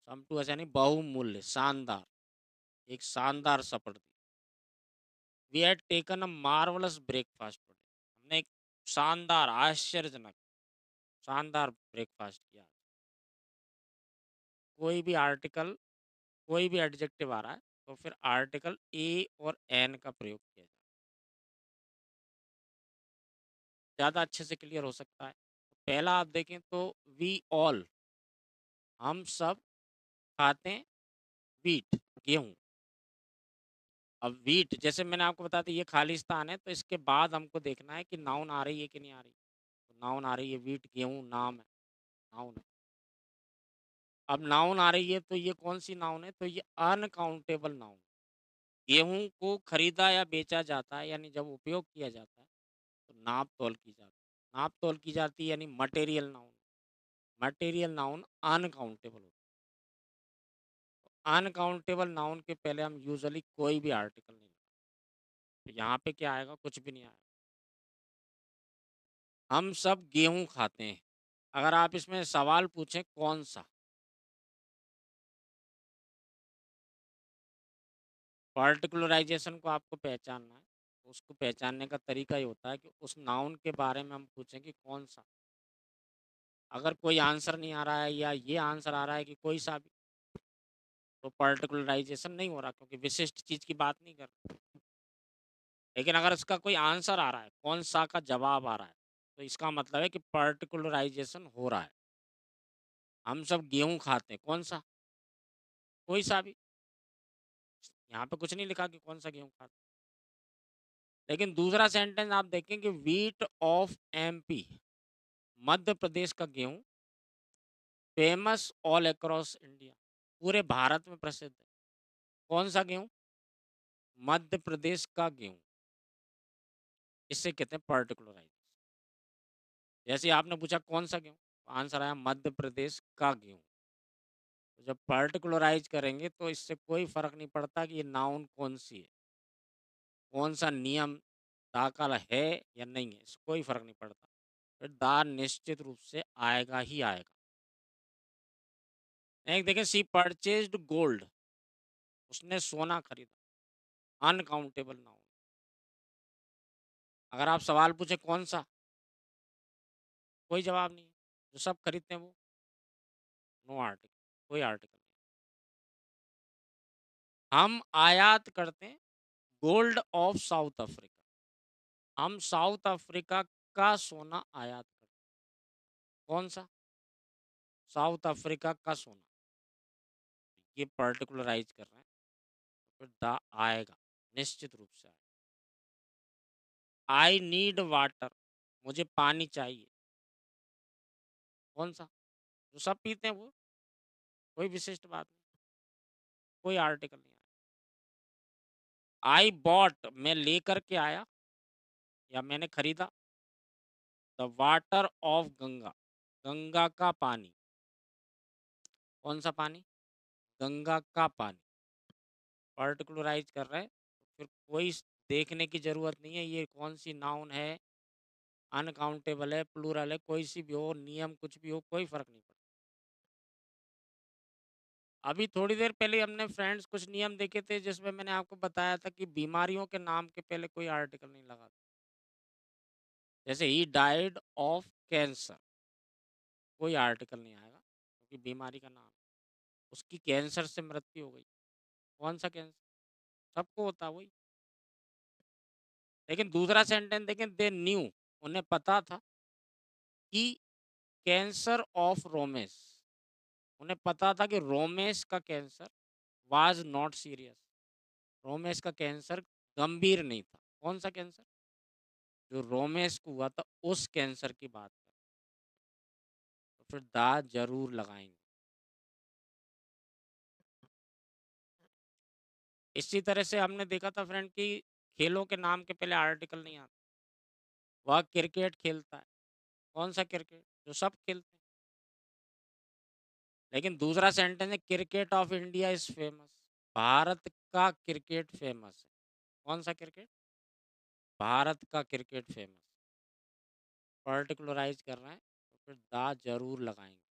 समटुअस यानी बहुमूल्य, शानदार, एक शानदार सपर दी। We had taken a marvellous breakfast today, हमने एक शानदार, आश्चर्यजनक, शानदार ब्रेकफास्ट किया। कोई भी आर्टिकल, कोई भी एडजेक्टिव आ रहा है तो फिर आर्टिकल ए और एन का प्रयोग किया जाए, ज़्यादा अच्छे से क्लियर हो सकता है। पहला आप देखें तो वी ऑल, हम सब खाते हैं व्हीट, गेहूँ। अब व्हीट जैसे मैंने आपको बताया था ये खालिस्तान है, तो इसके बाद हमको देखना है कि नाउन आ रही है कि नहीं आ रही। तो नाउन आ रही है, व्हीट गेहूँ नाम है, नाउन है। अब नाउन आ रही है तो ये कौन-सी नाउन है? तो ये अनकाउंटेबल नाउन। गेहूँ को खरीदा या बेचा जाता है, यानी जब उपयोग किया जाता है तो नाप-तौल की जाती है। नाप-तौल की जाती है यानी material noun. Material noun uncountable होता है। अनकाउंटेबल नाउन के पहले हम यूजुअली कोई भी आर्टिकल नहीं लगाते। तो यहाँ पे क्या आएगा? कुछ भी नहीं आएगा। हम सब गेहूँ खाते हैं। अगर आप इसमें सवाल पूछें कौन-सा? पार्टिकुलराइज़ेशन को आपको पहचानना है। उसको पहचानने का तरीका ये होता है कि उस नाउन के बारे में हम पूछें कि कौन-सा? अगर कोई आंसर नहीं आ रहा है या ये आंसर आ रहा है कि कोई-सा भी, तो पार्टिकुलराइज़ेशन नहीं हो रहा, क्योंकि विशिष्ट चीज़ की बात नहीं कर रहे। लेकिन अगर इसका कोई आंसर आ रहा है, कौन-सा का जवाब आ रहा है, तो इसका मतलब है कि पार्टिकुलराइज़ेशन हो रहा है। हम सब गेहूँ खाते हैं, कौन-सा? कोई-सा भी। यहाँ पे कुछ नहीं लिखा कि कौन-सा गेहूँ खाते हैं। लेकिन दूसरा सेंटेंस आप देखें कि wheat of MP, Madhya Pradesh का गेहूँ, फेमस ऑल अक्रॉस इंडिया, पूरे भारत में प्रसिद्ध है। कौन-सा गेहूँ? मध्य प्रदेश का गेहूँ। इससे कहते हैं पार्टिकुलराइज़। जैसे आपने पूछा कौन-सा गेहूँ? आंसर आया मध्य प्रदेश का गेहूँ। तो जब पार्टिकुलराइज़ करेंगे तो इससे कोई फ़र्क नहीं पड़ता कि ये नाउन कौन-सी है, कौन-सा नियम दा का है या नहीं है, इससे कोई फ़र्क नहीं पड़ता। फिर दा निश्चित रूप से आएगा ही आएगा। एक देखें शी परचेज़्ड गोल्ड, उसने सोना खरीदा, अनकाउंटेबल नाउन। अगर आप सवाल पूछे कौन-सा? कोई जवाब नहीं है। जो सब खरीदते हैं वो? नो आर्टिकल, कोई आर्टिकल नहीं। हम आयात करते हैं गोल्ड ऑफ साउथ अफ्रीका। हम साउथ अफ्रीका का सोना आयात करते हैं। कौन-सा? साउथ अफ्रीका का सोना। ये पार्टिकुलराइज़ कर रहे हैं, तो फिर द आएगा, निश्चित रूप से आएगा। आई नीड वाटर, मुझे पानी चाहिए। कौन-सा? जो सब पीते हैं वो? कोई विशिष्ट बात नहीं, कोई आर्टिकल नहीं आया। आई बॉट, मैं लेकर के आया या मैंने खरीदा। The water of Ganga, Ganga का पानी। कौन-सा पानी? गंगा का पानी। पार्टिकुलराइज़ कर रहे हैं, तो फिर कोई देखने की ज़रूरत नहीं है ये कौन-सी नाउन है, अनकाउंटेबल है, प्लूरल है, कोई सी भी हो, नियम कुछ भी हो, कोई फ़र्क नहीं पड़ता। अभी थोड़ी देर पहले हमने फ्रेंड्स कुछ नियम देखे थे जिसमें मैंने आपको बताया था कि बीमारियों के नाम के पहले कोई आर्टिकल नहीं लगा। जैसे ही डाइड ऑफ कैंसर, कोई आर्टिकल नहीं आएगा क्योंकि बीमारी का नाम है। उसकी कैंसर से मृत्यु हो गई। कौन-सा कैंसर? सबको होता है वही। लेकिन दूसरा सेंटेंस देखें, दे न्यू, उन्हें पता था कि कैंसर ऑफ रोमेस, उन्हें पता था कि रोमेस का cancer was not serious, Romesh का कैंसर गंभीर नहीं था। कौन सा कैंसर? जो रोमेस को हुआ था उस कैंसर की बात कर, तो फिर दा जरूर लगाएंगे। इसी तरह से हमने देखा था फ्रेंड कि खेलों के नाम के पहले आर्टिकल नहीं आता। वह क्रिकेट खेलता है। कौन सा क्रिकेट? जो सब खेलते हैं। लेकिन दूसरा सेंटेंस है cricket of India is famous, Bharat का क्रिकेट फेमस है। कौन सा क्रिकेट? भारत का क्रिकेट फेमस। पर्टिकुलराइज कर रहे हैं तो फिर दा जरूर लगाएंगे।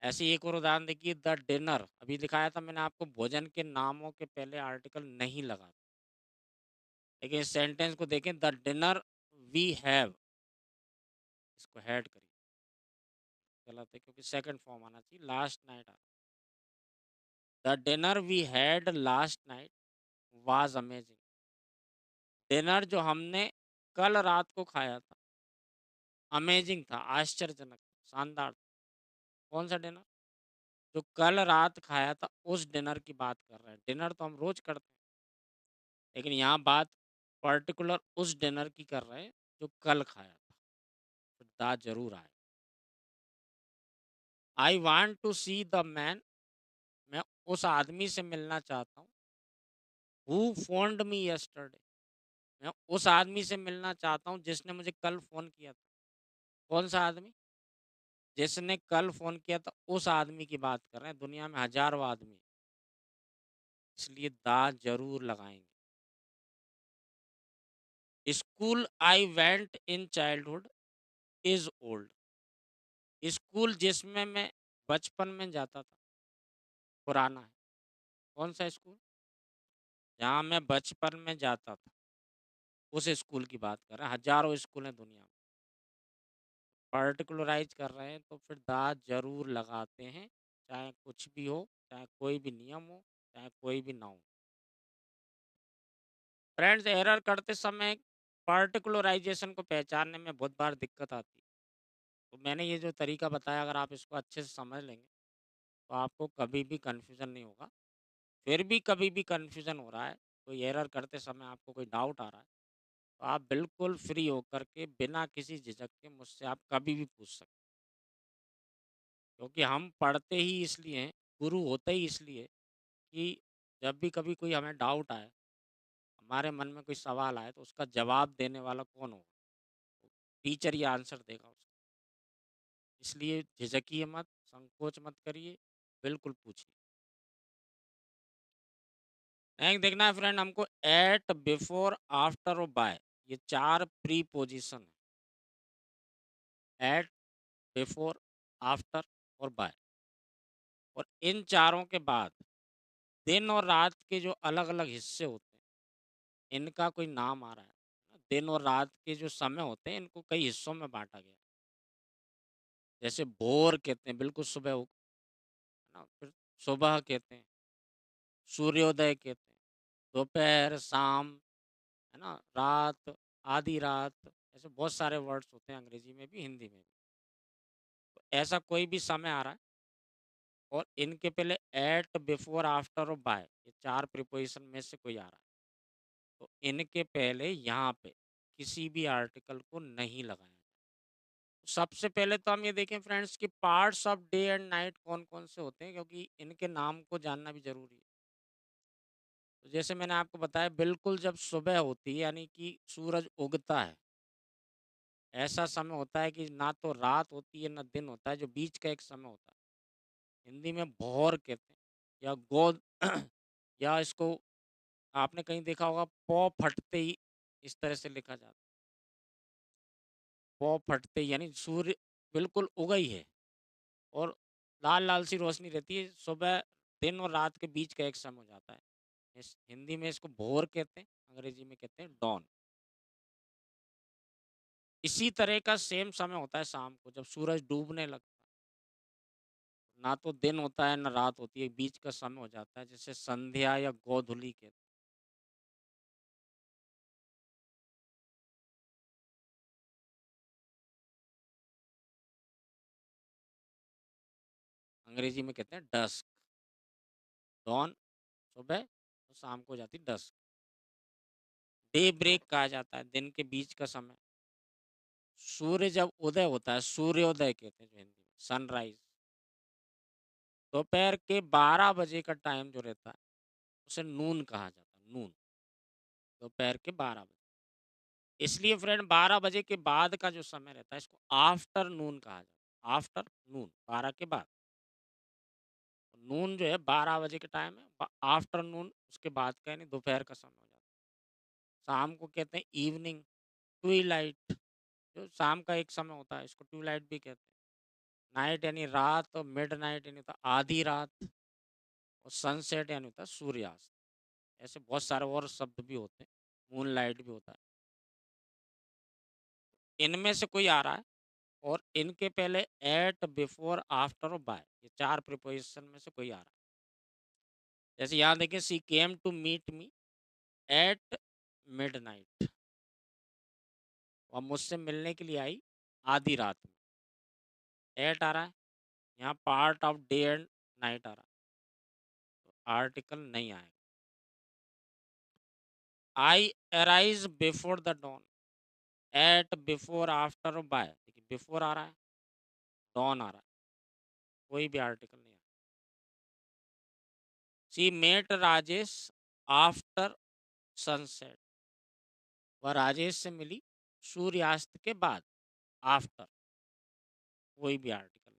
ऐसे ही एक और उदाहरण देखिए, द डिनर, अभी दिखाया था मैंने आपको भोजन के नामों के पहले आर्टिकल नहीं लगा, लेकिन इस सेंटेंस को देखें, द डिनर वी हैव, इसको हेड करिए, गलत है क्योंकि सेकंड फॉर्म आना चाहिए, last night. The dinner we had last night was amazing. Dinner जो हमने कल रात को खाया था, अमेजिंग था, आश्चर्यजनक, शानदार था। कौन सा डिनर? जो कल रात खाया था उस डिनर की बात कर रहे हैं। डिनर तो हम रोज करते हैं, लेकिन यहाँ बात पर्टिकुलर उस डिनर की कर रहे हैं जो कल खाया था। तो दा जरूर आए। I want to see the man, मैं उस आदमी से मिलना चाहता हूँ। हु फोन्ड मी यस्टरडे, मैं उस आदमी से मिलना चाहता हूँ जिसने मुझे कल फोन किया था। कौन सा आदमी? जिसने कल फ़ोन किया था उस आदमी की बात कर रहे हैं, दुनिया में हज़ारों आदमी हैं, इसलिए दा ज़रूर लगाएँगे। School I went in childhood is old, school जिसमें मैं बचपन में जाता था, पुराना है। कौन सा स्कूल? जहाँ मैं बचपन में जाता था, उस स्कूल की बात कर रहे हैं, हज़ारों स्कूल हैं दुनिया में। पार्टिकुलराइज़ कर रहे हैं तो फिर दा ज़रूर लगाते हैं, चाहे कुछ भी हो, चाहे कोई भी नियम हो, चाहे कोई भी ना हो। फ्रेंड्स, एरर करते समय पार्टिकुलराइजेशन को पहचानने में बहुत बार दिक्कत आती है। तो मैंने ये जो तरीका बताया, अगर आप इसको अच्छे से समझ लेंगे तो आपको कभी भी कन्फ्यूज़न नहीं होगा। फिर भी कभी भी कन्फ्यूज़न हो रहा है, कोई एरर करते समय आपको कोई डाउट आ रहा है, तो आप बिल्कुल फ्री होकर के बिना किसी झिझक के मुझसे आप कभी भी पूछ सकते हैं। क्योंकि हम पढ़ते ही इसलिए हैं, गुरु होते ही इसलिए कि जब भी कभी कोई हमें डाउट आए, हमारे मन में कोई सवाल आए तो उसका जवाब देने वाला कौन होगा? टीचर ही आंसर देगा उसका। इसलिए झिझकिए मत, संकोच मत करिए, बिल्कुल पूछिए। नेक्स्ट देखना है फ्रेंड हमको एट, बिफोर, आफ्टर और बाय, ये 4 प्रीपोज़िशन है। एट, बिफोर, आफ्टर और बाय, और इन चारों के बाद दिन और रात के जो अलग-अलग हिस्से होते हैं, इनका कोई नाम आ रहा है। दिन और रात के जो समय होते हैं, इनको कई हिस्सों में बाँटा गया है। जैसे भोर कहते हैं, बिल्कुल सुबह हो, है ना? फिर सुबह कहते हैं, सूर्योदय कहते हैं, दोपहर, शाम, है ना? रात, आधी रात, ऐसे बहुत सारे वर्ड्स होते हैं अंग्रेजी में भी, हिंदी में भी। तो ऐसा कोई भी समय आ रहा है और इनके पहले एट, बिफोर, आफ्टर और बाय, ये 4 प्रीपोज़िशन में से कोई आ रहा है। तो इनके पहले यहाँ पे किसी भी आर्टिकल को नहीं लगाया जाए। सबसे पहले तो हम ये देखें फ्रेंड्स कि parts of day and night कौन-कौन से होते हैं, क्योंकि इनके नाम को जानना भी ज़रूरी है। तो जैसे मैंने आपको बताया, बिल्कुल जब सुबह होती है यानी कि सूरज उगता है, ऐसा समय होता है कि ना तो रात होती है ना दिन होता है, जो बीच का एक समय होता है। हिंदी में भौर कहते हैं या गोद या इसको आपने कहीं देखा होगा पौ फटते ही, इस तरह से लिखा जाता है। पौ फटते ही यानी सूर्य बिल्कुल उगा ही है और लाल-लाल सी रोशनी रहती है, सुबह दिन और रात के बीच का एक समय हो जाता है। इस हिंदी में इसको भोर कहते हैं, अंग्रेजी में कहते हैं डॉन। इसी तरह का सेम समय होता है शाम को जब सूरज डूबने लगता है। ना तो दिन होता है ना रात होती है, बीच का समय हो जाता है, जिसे संध्या या गोधूली कहते हैं। अंग्रेजी में कहते हैं डस्क। डॉन सुबह और शाम को हो जाती है डस्क। डे ब्रेक कहा जाता है दिन के बीच का समय। सूर्य जब उदय होता है, सूर्योदय कहते हैं जो हिंदी में, सनराइज। दोपहर के 12 बजे का टाइम जो रहता है, उसे नून कहा जाता है, नून। दोपहर के 12 बजे। इसलिए फ्रेंड 12 बजे के बाद का जो समय रहता है, इसको आफ्टरनून कहा जाता है। आफ्टरनून 12 के बाद। नून जो है 12 बजे के टाइम है, आफ्टरनून उसके बाद का यानी दोपहर का समय हो जाता है। शाम को कहते हैं इवनिंग, ट्विलाइट, जो शाम का एक समय होता है, इसको ट्विलाइट भी कहते हैं। नाइट यानी रात, और मिड नाइट यानी होता है आधी रात, और सनसेट यानी होता है सूर्यास्त। ऐसे बहुत सारे और शब्द भी होते हैं, मून लाइट भी होता है। इनमें से कोई आ रहा है और इनके पहले एट, बिफोर, आफ्टर और बाय, ये 4 प्रीपोजिशन में से कोई आ रहा है। जैसे यहाँ देखिए, she came to meet me at midnight, और मुझसे मिलने के लिए आई आधी रात में। एट आ रहा है, यहाँ part of day and night आ रहा है, तो आर्टिकल नहीं आएगा। I arise before the dawn, at, before, after और बाय, देखिए बिफोर आ रहा है, डॉन आ रहा है, कोई भी आर्टिकल नहीं आ रहा। She met Rajesh after sunset, वह राजेश से मिली सूर्यास्त के बाद, आफ्टर, कोई भी आर्टिकल नहीं।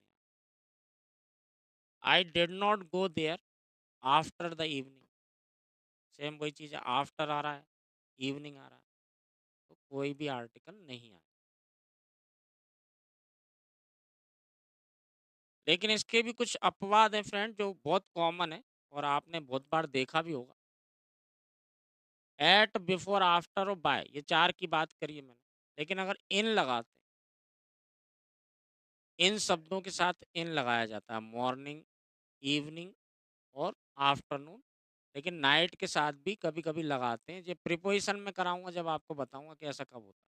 I did not go there after the evening, same वही चीज़ है, आफ्टर आ रहा है, इवनिंग आ रहा है, तो कोई भी आर्टिकल नहीं आया। लेकिन इसके भी कुछ अपवाद हैं फ्रेंड, जो बहुत कॉमन है और आपने बहुत बार देखा भी होगा। एट, बिफोर, आफ्टर और बाय, ये 4 की बात करी है मैंने। लेकिन अगर इन लगाते हैं, इन शब्दों के साथ इन लगाया जाता है, मॉर्निंग, इवनिंग और आफ्टरनून। लेकिन नाइट के साथ भी कभी-कभी लगाते हैं। ये प्रीपोज़िशन में कराऊँगा जब आपको बताऊँगा कि ऐसा कब होता है।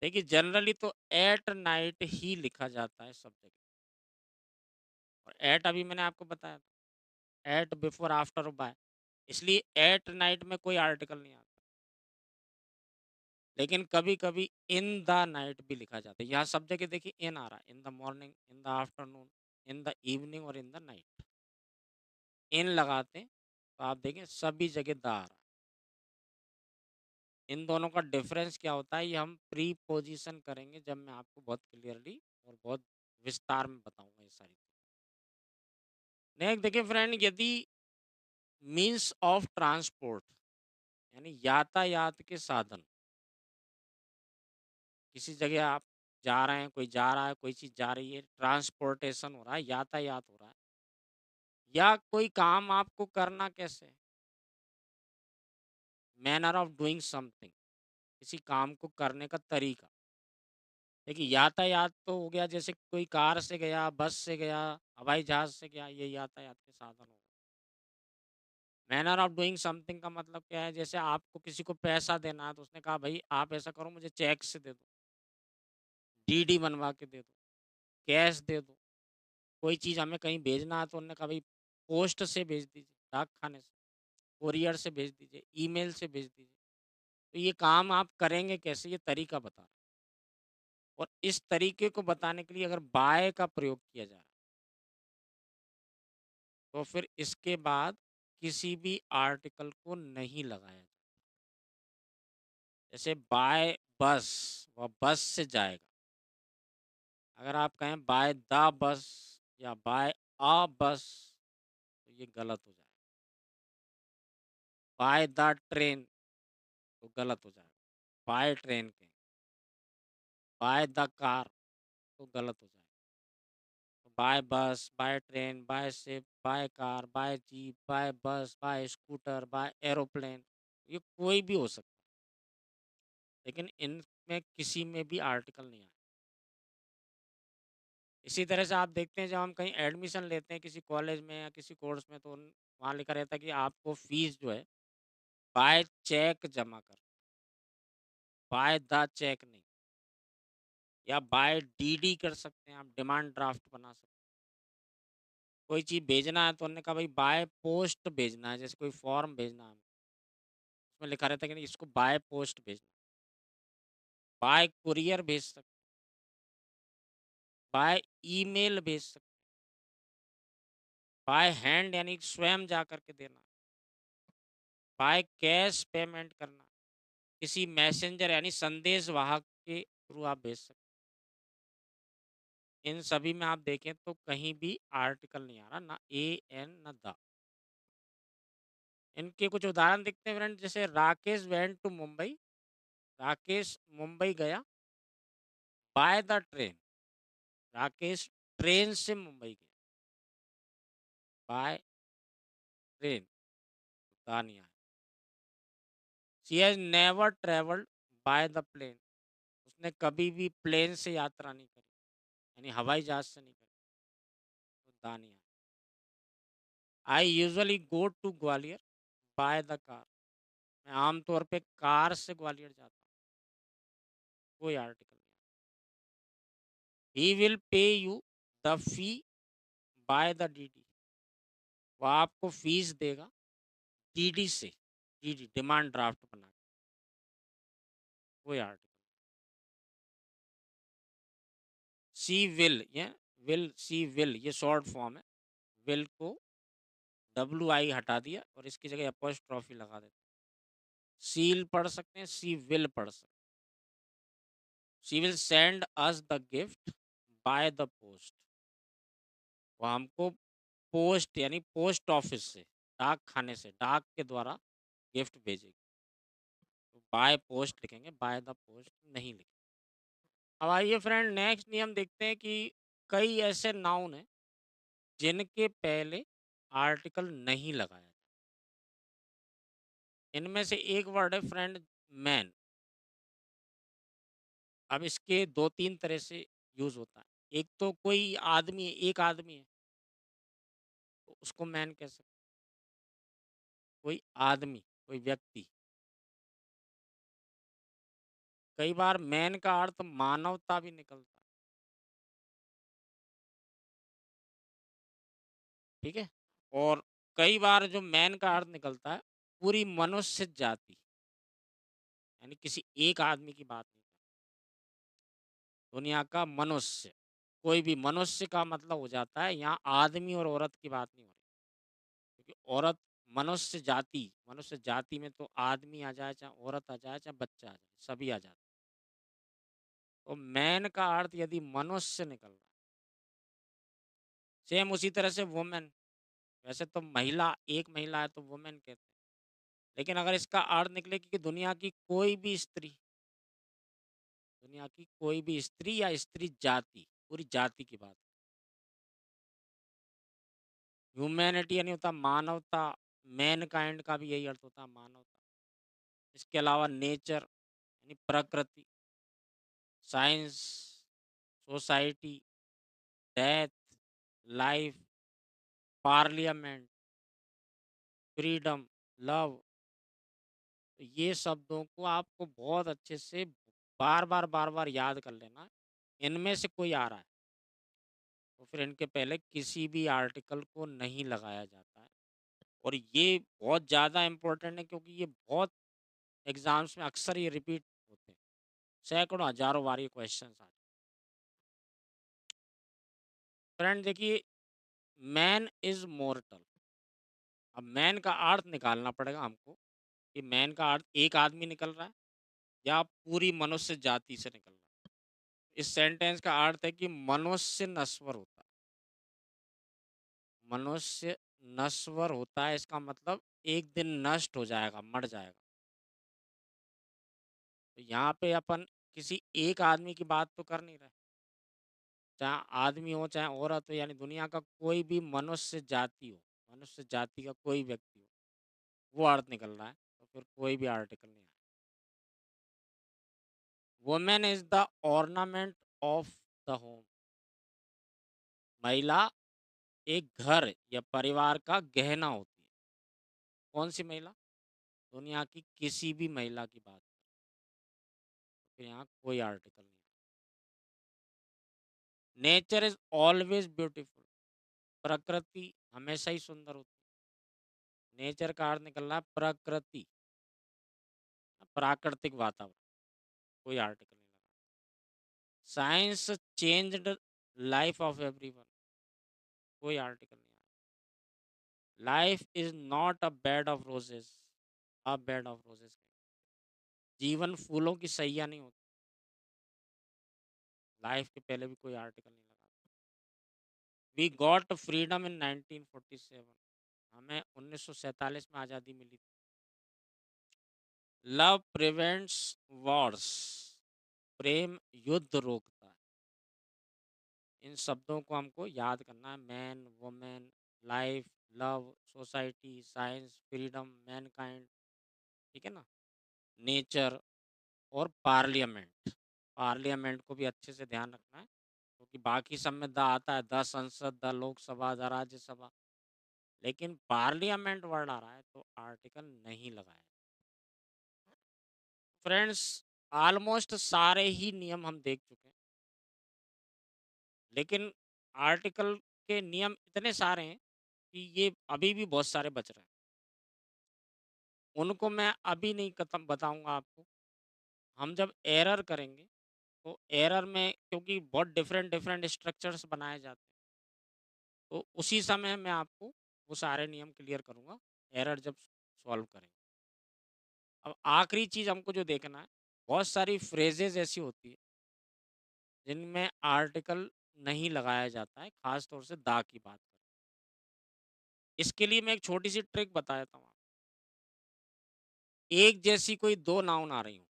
देखिए जनरली तो एट नाइट ही लिखा जाता है सब जगह, और एट अभी मैंने आपको बताया था, एट, बिफोर, आफ्टर और बाय। इसलिए एट नाइट में कोई आर्टिकल नहीं आता। लेकिन कभी-कभी इन द नाइट भी लिखा जाता है। यहाँ सब जगह देखिए इन आ रहा है, in the morning, in the afternoon, in the evening और इन द नाइट। इन लगाते हैं, तो आप देखें सभी जगह द आ रहा है। इन दोनों का डिफरेंस क्या होता है ये हम प्रीपोजिशन करेंगे जब मैं आपको बहुत क्लियरली और बहुत विस्तार में बताऊंगा ये सारी चीज़। नेक्स्ट देखिए फ्रेंड, यदि मीन्स ऑफ ट्रांसपोर्ट यानी यातायात के साधन, किसी जगह आप जा रहे हैं, कोई जा रहा है, कोई चीज़ जा रही है, ट्रांसपोर्टेशन हो रहा है, यातायात हो रहा है, या कोई काम आपको करना कैसे है, मैनर ऑफ डूइंग समथिंग, किसी काम को करने का तरीका। देखिए यातायात तो हो गया, जैसे कोई कार से गया, बस से गया, हवाई जहाज से गया, ये यातायात के साधन हो गए। मैनर ऑफ डूइंग समथिंग का मतलब क्या है, जैसे आपको किसी को पैसा देना है तो उसने कहा भाई आप ऐसा करो मुझे चेक से दे दो, डीडी बनवा के दे दो, कैश दे दो। कोई चीज़ हमें कहीं भेजना है तो उन्होंने कहा भाई पोस्ट से भेज दीजिए, डाक खाने से, कोरियर से भेज दीजिए, ईमेल से भेज दीजिए। तो ये काम आप करेंगे कैसे, ये तरीका बता रहा है। और इस तरीके को बताने के लिए अगर बाय का प्रयोग किया जा रहा है तो फिर इसके बाद किसी भी आर्टिकल को नहीं लगाया जाए। जैसे बाय बस, वह बस से जाएगा। अगर आप कहें बाय द बस या बाय अ बस तो ये गलत हो जाएगा। बाय द ट्रेन तो गलत हो जाएगा। बाय ट्रेन कहें, बाय द कार तो गलत हो जाएगा। तो by bus, by train, by ship, by car, by jeep, by bus, by scooter, by aeroplane, ये कोई भी हो सकता है, लेकिन इनमें किसी में भी आर्टिकल नहीं आया। इसी तरह से आप देखते हैं जब हम कहीं एडमिशन लेते हैं किसी कॉलेज में या किसी कोर्स में, तो वहाँ लिखा रहता है कि आपको फीस जो है बाय चेक जमा कर, बाय द चेक नहीं। या बाय डीडी कर सकते हैं, आप डिमांड ड्राफ्ट बना सकते हैं। कोई चीज़ भेजना है तो उन्होंने कहा भाई बाय पोस्ट भेजना है, जैसे कोई फॉर्म भेजना है, उसमें लिखा रहता है कि नहीं इसको बाय पोस्ट भेजना, बाय कुरियर भेज सकते, बाय ईमेल भेज सकते, बाय हैंड यानी स्वयं जा करके देना, बाय कैश पेमेंट करना, किसी मैसेंजर यानी संदेश वाहक के थ्रू आप भेज सकते। इन सभी में आप देखें तो कहीं भी आर्टिकल नहीं आ रहा, ना ए एन ना द। इनके कुछ उदाहरण दिखते हैं फ्रेंड, जैसे राकेश वेंट टू मुंबई, राकेश मुंबई गया by the train, Rakesh train से मुंबई गया बाय ट्रेन, द नहीं आया। She has never travelled by the plane, उसने कभी भी प्लेन से यात्रा नहीं करी, यानी हवाई जहाज से नहीं करी, तो द नहीं आया। I usually go to Gwalior by the car, मैं आमतौर पे कार से ग्वालियर जाता हूँ, कोई आर्टिकल नहीं। He will pay you the fee by the DD, वो आपको फीस देगा डीडी से, डीडी डिमांड ड्राफ्ट बना के, कोई article. She will she will ये शॉर्ट फॉर्म है, विल को डब्ल्यू आई हटा दिया और इसकी जगह अपोस्ट्रॉफी लगा देते हैं। सील पढ़ सकते हैं, सी विल पढ़ सकते हैं। She will send us the gift by the post, वो हमको पोस्ट यानी पोस्ट ऑफिस से, डाक खाने से, डाक के द्वारा गिफ्ट भेजेगी। तो बाय पोस्ट लिखेंगे, बाय द पोस्ट नहीं लिखेंगे। अब आइए फ्रेंड नेक्स्ट नियम देखते हैं कि कई ऐसे नाउन हैं जिनके पहले आर्टिकल नहीं लगाया जाता। इनमें से एक वर्ड है फ्रेंड मैन। अब इसके दो तीन तरह से यूज होता है। एक तो कोई आदमी है, एक आदमी है तो उसको मैन कह सकते हैं। कोई आदमी, कोई व्यक्ति। कई बार मैन का अर्थ मानवता भी निकलता है, ठीक है। और कई बार जो मैन का अर्थ निकलता है पूरी मनुष्य जाति, यानी किसी एक आदमी की बात नहीं, दुनिया का मनुष्य, कोई भी मनुष्य का मतलब हो जाता है, यहाँ आदमी और औरत की बात नहीं हो रही, क्योंकि औरत मनुष्य जाति में तो आदमी आ जाए, चाहे औरत आ जाए, चाहे बच्चा आ जाए, सभी आ जाते हैं। तो मैन का अर्थ यदि मनुष्य निकल रहा है, सेम उसी तरह से वुमेन, वैसे तो महिला, एक महिला है तो वुमेन कहते हैं। लेकिन अगर इसका अर्थ निकले कि दुनिया की कोई भी स्त्री, दुनिया की कोई भी स्त्री या स्त्री जाति, पूरी जाति की बात, ह्यूमैनिटी यानी होता मानवता, मैन काइंड का भी यही अर्थ होता है, मानवता। इसके अलावा नेचर यानी प्रकृति, science, society, death, life, parliament, freedom, love, तो ये शब्दों को आपको बहुत अच्छे से बार बार याद कर लेना है। इनमें से कोई आ रहा है तो फिर इनके पहले किसी भी आर्टिकल को नहीं लगाया जाता है। और ये बहुत ज़्यादा इम्पोर्टेंट है क्योंकि ये बहुत एग्जाम्स में अक्सर ये रिपीट होते हैं, सैकड़ों हजारों बार ये क्वेश्चन आते हैं। फ्रेंड देखिए, मैन इज मोर्टल। अब मैन का अर्थ निकालना पड़ेगा हमको कि मैन का अर्थ एक आदमी निकल रहा है या पूरी मनुष्य जाति से निकल रहा है। इस सेंटेंस का अर्थ है कि मनुष्य नश्वर होता है, मनुष्य नश्वर होता है, इसका मतलब एक दिन नष्ट हो जाएगा, मर जाएगा। तो यहाँ पे अपन किसी एक आदमी की बात तो कर नहीं रहे, चाहे आदमी हो चाहे औरत हो, यानी दुनिया का कोई भी मनुष्य जाति हो, मनुष्य जाति का कोई व्यक्ति हो, वो अर्थ निकल रहा है तो फिर कोई भी आर्टिकल नहीं आएगा। Women is the ornament of the home. महिला एक घर या परिवार का गहना होती है। कौन सी महिला? दुनिया की किसी भी महिला की बात, तो फिर यहाँ कोई आर्टिकल नहीं। Nature is always beautiful. प्रकृति हमेशा ही सुंदर होती है। नेचर का अर्थ निकल रहा है प्रकृति, प्राकृतिक वातावरण, कोई आर्टिकल नहीं लगा। Science changed life of everyone, कोई आर्टिकल नहीं आया। Life is not a bed of roses, a bed of roses. जीवन फूलों की सैया नहीं होती, लाइफ के पहले भी कोई आर्टिकल नहीं लगा। वी गॉट फ्रीडम इन 1947, हमें 1947 में आज़ादी मिली थी। लव प्रिवेंट्स वॉर्स, प्रेम युद्ध रोकता है। इन शब्दों को हमको याद करना है, man, women, life, love, society, science, freedom, Mankind, ठीक है ना, नेचर और पार्लियामेंट। पार्लियामेंट को भी अच्छे से ध्यान रखना है क्योंकि बाकी सब में द आता है, द संसद, द लोकसभा, द राज्यसभा, लेकिन पार्लियामेंट वर्ड आ रहा है तो आर्टिकल नहीं लगाया। फ्रेंड्स, ऑलमोस्ट सारे ही नियम हम देख चुके हैं, लेकिन आर्टिकल के नियम इतने सारे हैं कि ये अभी भी बहुत सारे बच रहे हैं। उनको मैं अभी नहीं खत्म बताऊंगा आपको। हम जब एरर करेंगे तो एरर में क्योंकि बहुत डिफरेंट डिफरेंट स्ट्रक्चर्स बनाए जाते हैं, तो उसी समय मैं आपको वो सारे नियम क्लियर करूंगा एरर जब सॉल्व करेंगे। अब आखिरी चीज़ हमको जो देखना है, बहुत सारी फ्रेजेस ऐसी होती है जिनमें आर्टिकल नहीं लगाया जाता है, खास तौर से दा की बात करें। इसके लिए मैं एक छोटी सी ट्रिक बता देता हूँ आपको। एक जैसी कोई दो नाउन आ रही हूँ,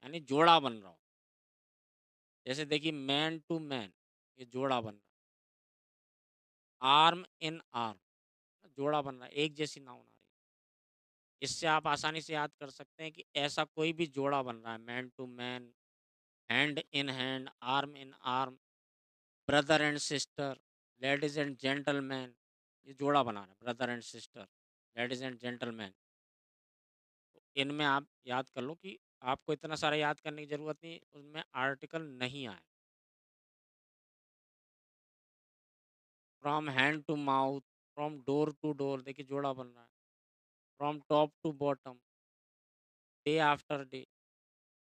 यानी जोड़ा बन रहा हो, जैसे देखिए मैन टू मैन, ये जोड़ा बन रहा है, आर्म इन आर्म, जोड़ा बन रहा है, एक जैसी नाउन आ रही है। इससे आप आसानी से याद कर सकते हैं कि ऐसा कोई भी जोड़ा बन रहा है, man to man, hand in hand, arm in arm, brother and sister, ladies and gentleman, ये जोड़ा बना रहा है, brother and sister, ladies and gentleman. तो इनमें आप याद कर लो कि आपको इतना सारा याद करने की ज़रूरत नहीं, उसमें आर्टिकल नहीं आए। From hand to mouth, from door to door, देखिए जोड़ा बन रहा है, from top to bottom, day after day,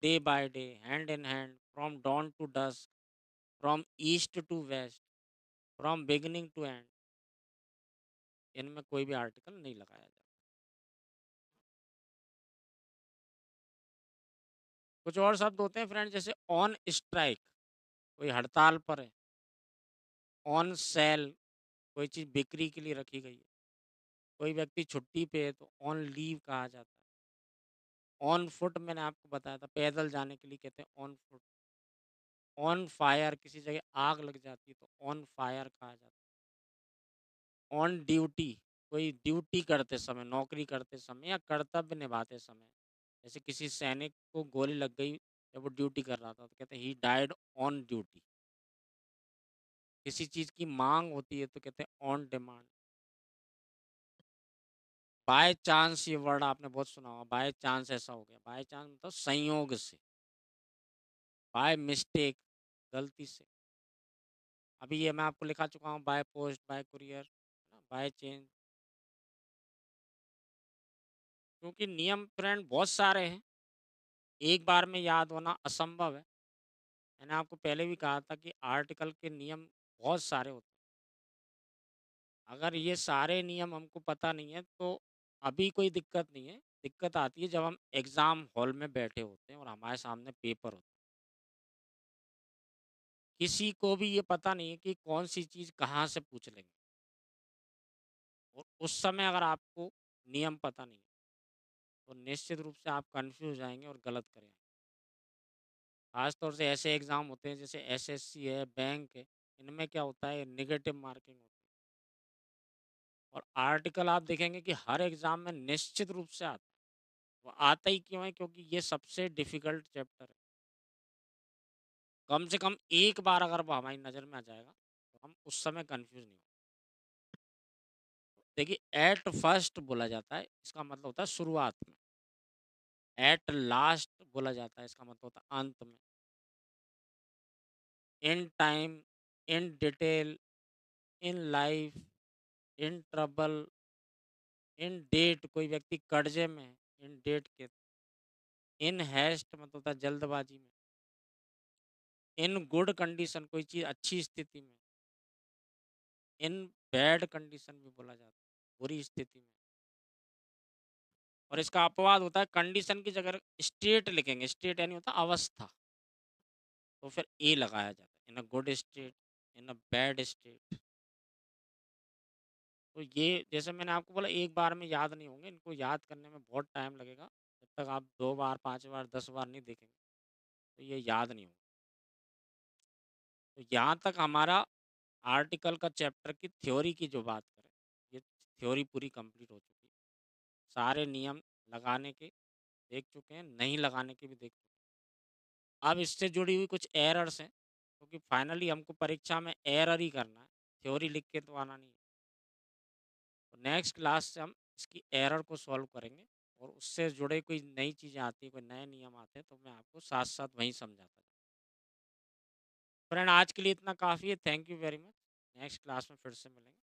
day by day, hand in hand, from dawn to dusk, from east to west, from beginning to end. इनमें कोई भी article नहीं लगाया जाता। कुछ और शब्द होते हैं फ्रेंड, जैसे ऑन स्ट्राइक, कोई हड़ताल पर है। ऑन सेल, कोई चीज़ बिक्री के लिए रखी गई है। कोई व्यक्ति छुट्टी पे है तो ऑन लीव कहा जाता है। ऑन फुट मैंने आपको बताया था, पैदल जाने के लिए कहते हैं ऑन फुट। ऑन फायर, किसी जगह आग लग जाती है तो ऑन फायर कहा जाता है। ऑन ड्यूटी, कोई ड्यूटी करते समय, नौकरी करते समय या कर्तव्य निभाते समय, जैसे किसी सैनिक को गोली लग गई जब वो ड्यूटी कर रहा था तो कहते हैं ही डाइड ऑन ड्यूटी। किसी चीज़ की मांग होती है तो कहते हैं ऑन डिमांड। बाय चांस, ये वर्ड आपने बहुत सुना होगा, बाय चांस ऐसा हो गया। बाय चांस मतलब संयोग से। बाय मिस्टेक, गलती से। अभी ये मैं आपको लिखा चुका हूँ, by post, bye courier, by change. क्योंकि नियम फ्रेंड बहुत सारे हैं, एक बार में याद होना असंभव है। मैंने आपको पहले भी कहा था कि आर्टिकल के नियम बहुत सारे होते हैं। अगर ये सारे नियम हमको पता नहीं है तो अभी कोई दिक्कत नहीं है। दिक्कत आती है जब हम एग्ज़ाम हॉल में बैठे होते हैं और हमारे सामने पेपर होता है। किसी को भी ये पता नहीं है कि कौन-सी चीज़ कहाँ से पूछ लेंगे, और उस समय अगर आपको नियम पता नहीं है, तो निश्चित रूप से आप कन्फ्यूज़ हो जाएँगे और गलत करेंगे। ख़ास तौर से ऐसे एग्ज़ाम होते हैं जैसे एसएससी है, बैंक है, इनमें क्या होता है नेगेटिव मार्किंग होती है। और आर्टिकल आप देखेंगे कि हर एग्ज़ाम में निश्चित रूप से आता है। वो आता ही क्यों है? क्योंकि ये सबसे डिफ़िकल्ट चैप्टर है। कम से कम एक बार अगर वो हमारी नज़र में आ जाएगा, तो हम उस समय कन्फ्यूज़ नहीं होंगे। देखिए, एट फर्स्ट बोला जाता है, इसका मतलब होता है शुरुआत में। एट लास्ट बोला जाता है, इसका मतलब होता है अंत में। In time, in detail, in life, in trouble, in debt, कोई व्यक्ति कर्जे में है, इन डेट के। इन हैस्ट मतलब होता है जल्दबाजी में। इन गुड कंडीशन, कोई चीज़ अच्छी स्थिति में। इन बैड कंडीशन भी बोला जाता है, बुरी स्थिति में। और इसका अपवाद होता है, कंडीशन की जगह स्टेट लिखेंगे, स्टेट यानी होता है अवस्था, तो फिर ए लगाया जाता है, in a good state, in a bad state. तो ये जैसे मैंने आपको बोला एक बार में याद नहीं होंगे, इनको याद करने में बहुत टाइम लगेगा। जब तक आप 2 बार, 5 बार, 10 बार नहीं देखेंगे, तो ये याद नहीं होगा। तो यहाँ तक हमारा आर्टिकल का चैप्टर की थ्योरी की जो बात करें, ये थ्योरी पूरी कंप्लीट हो चुकी है। सारे नियम लगाने के देख चुके हैं, नहीं लगाने के भी देख चुके हैं। अब इससे जुड़ी हुई कुछ एरर्स हैं, क्योंकि फाइनली हमको परीक्षा में एरर ही करना है, थ्योरी लिख के तो आना नहीं है। तो नेक्स्ट क्लास से हम इसकी एरर को सॉल्व करेंगे, और उससे जुड़े कोई नई चीज़ें आती हैं, कोई नए नियम आते हैं, तो मैं आपको साथ-साथ वहीं समझाता जाऊँ। फ्रेंड, आज के लिए इतना काफ़ी है। Thank you very much. Next class में फिर से मिलेंगे।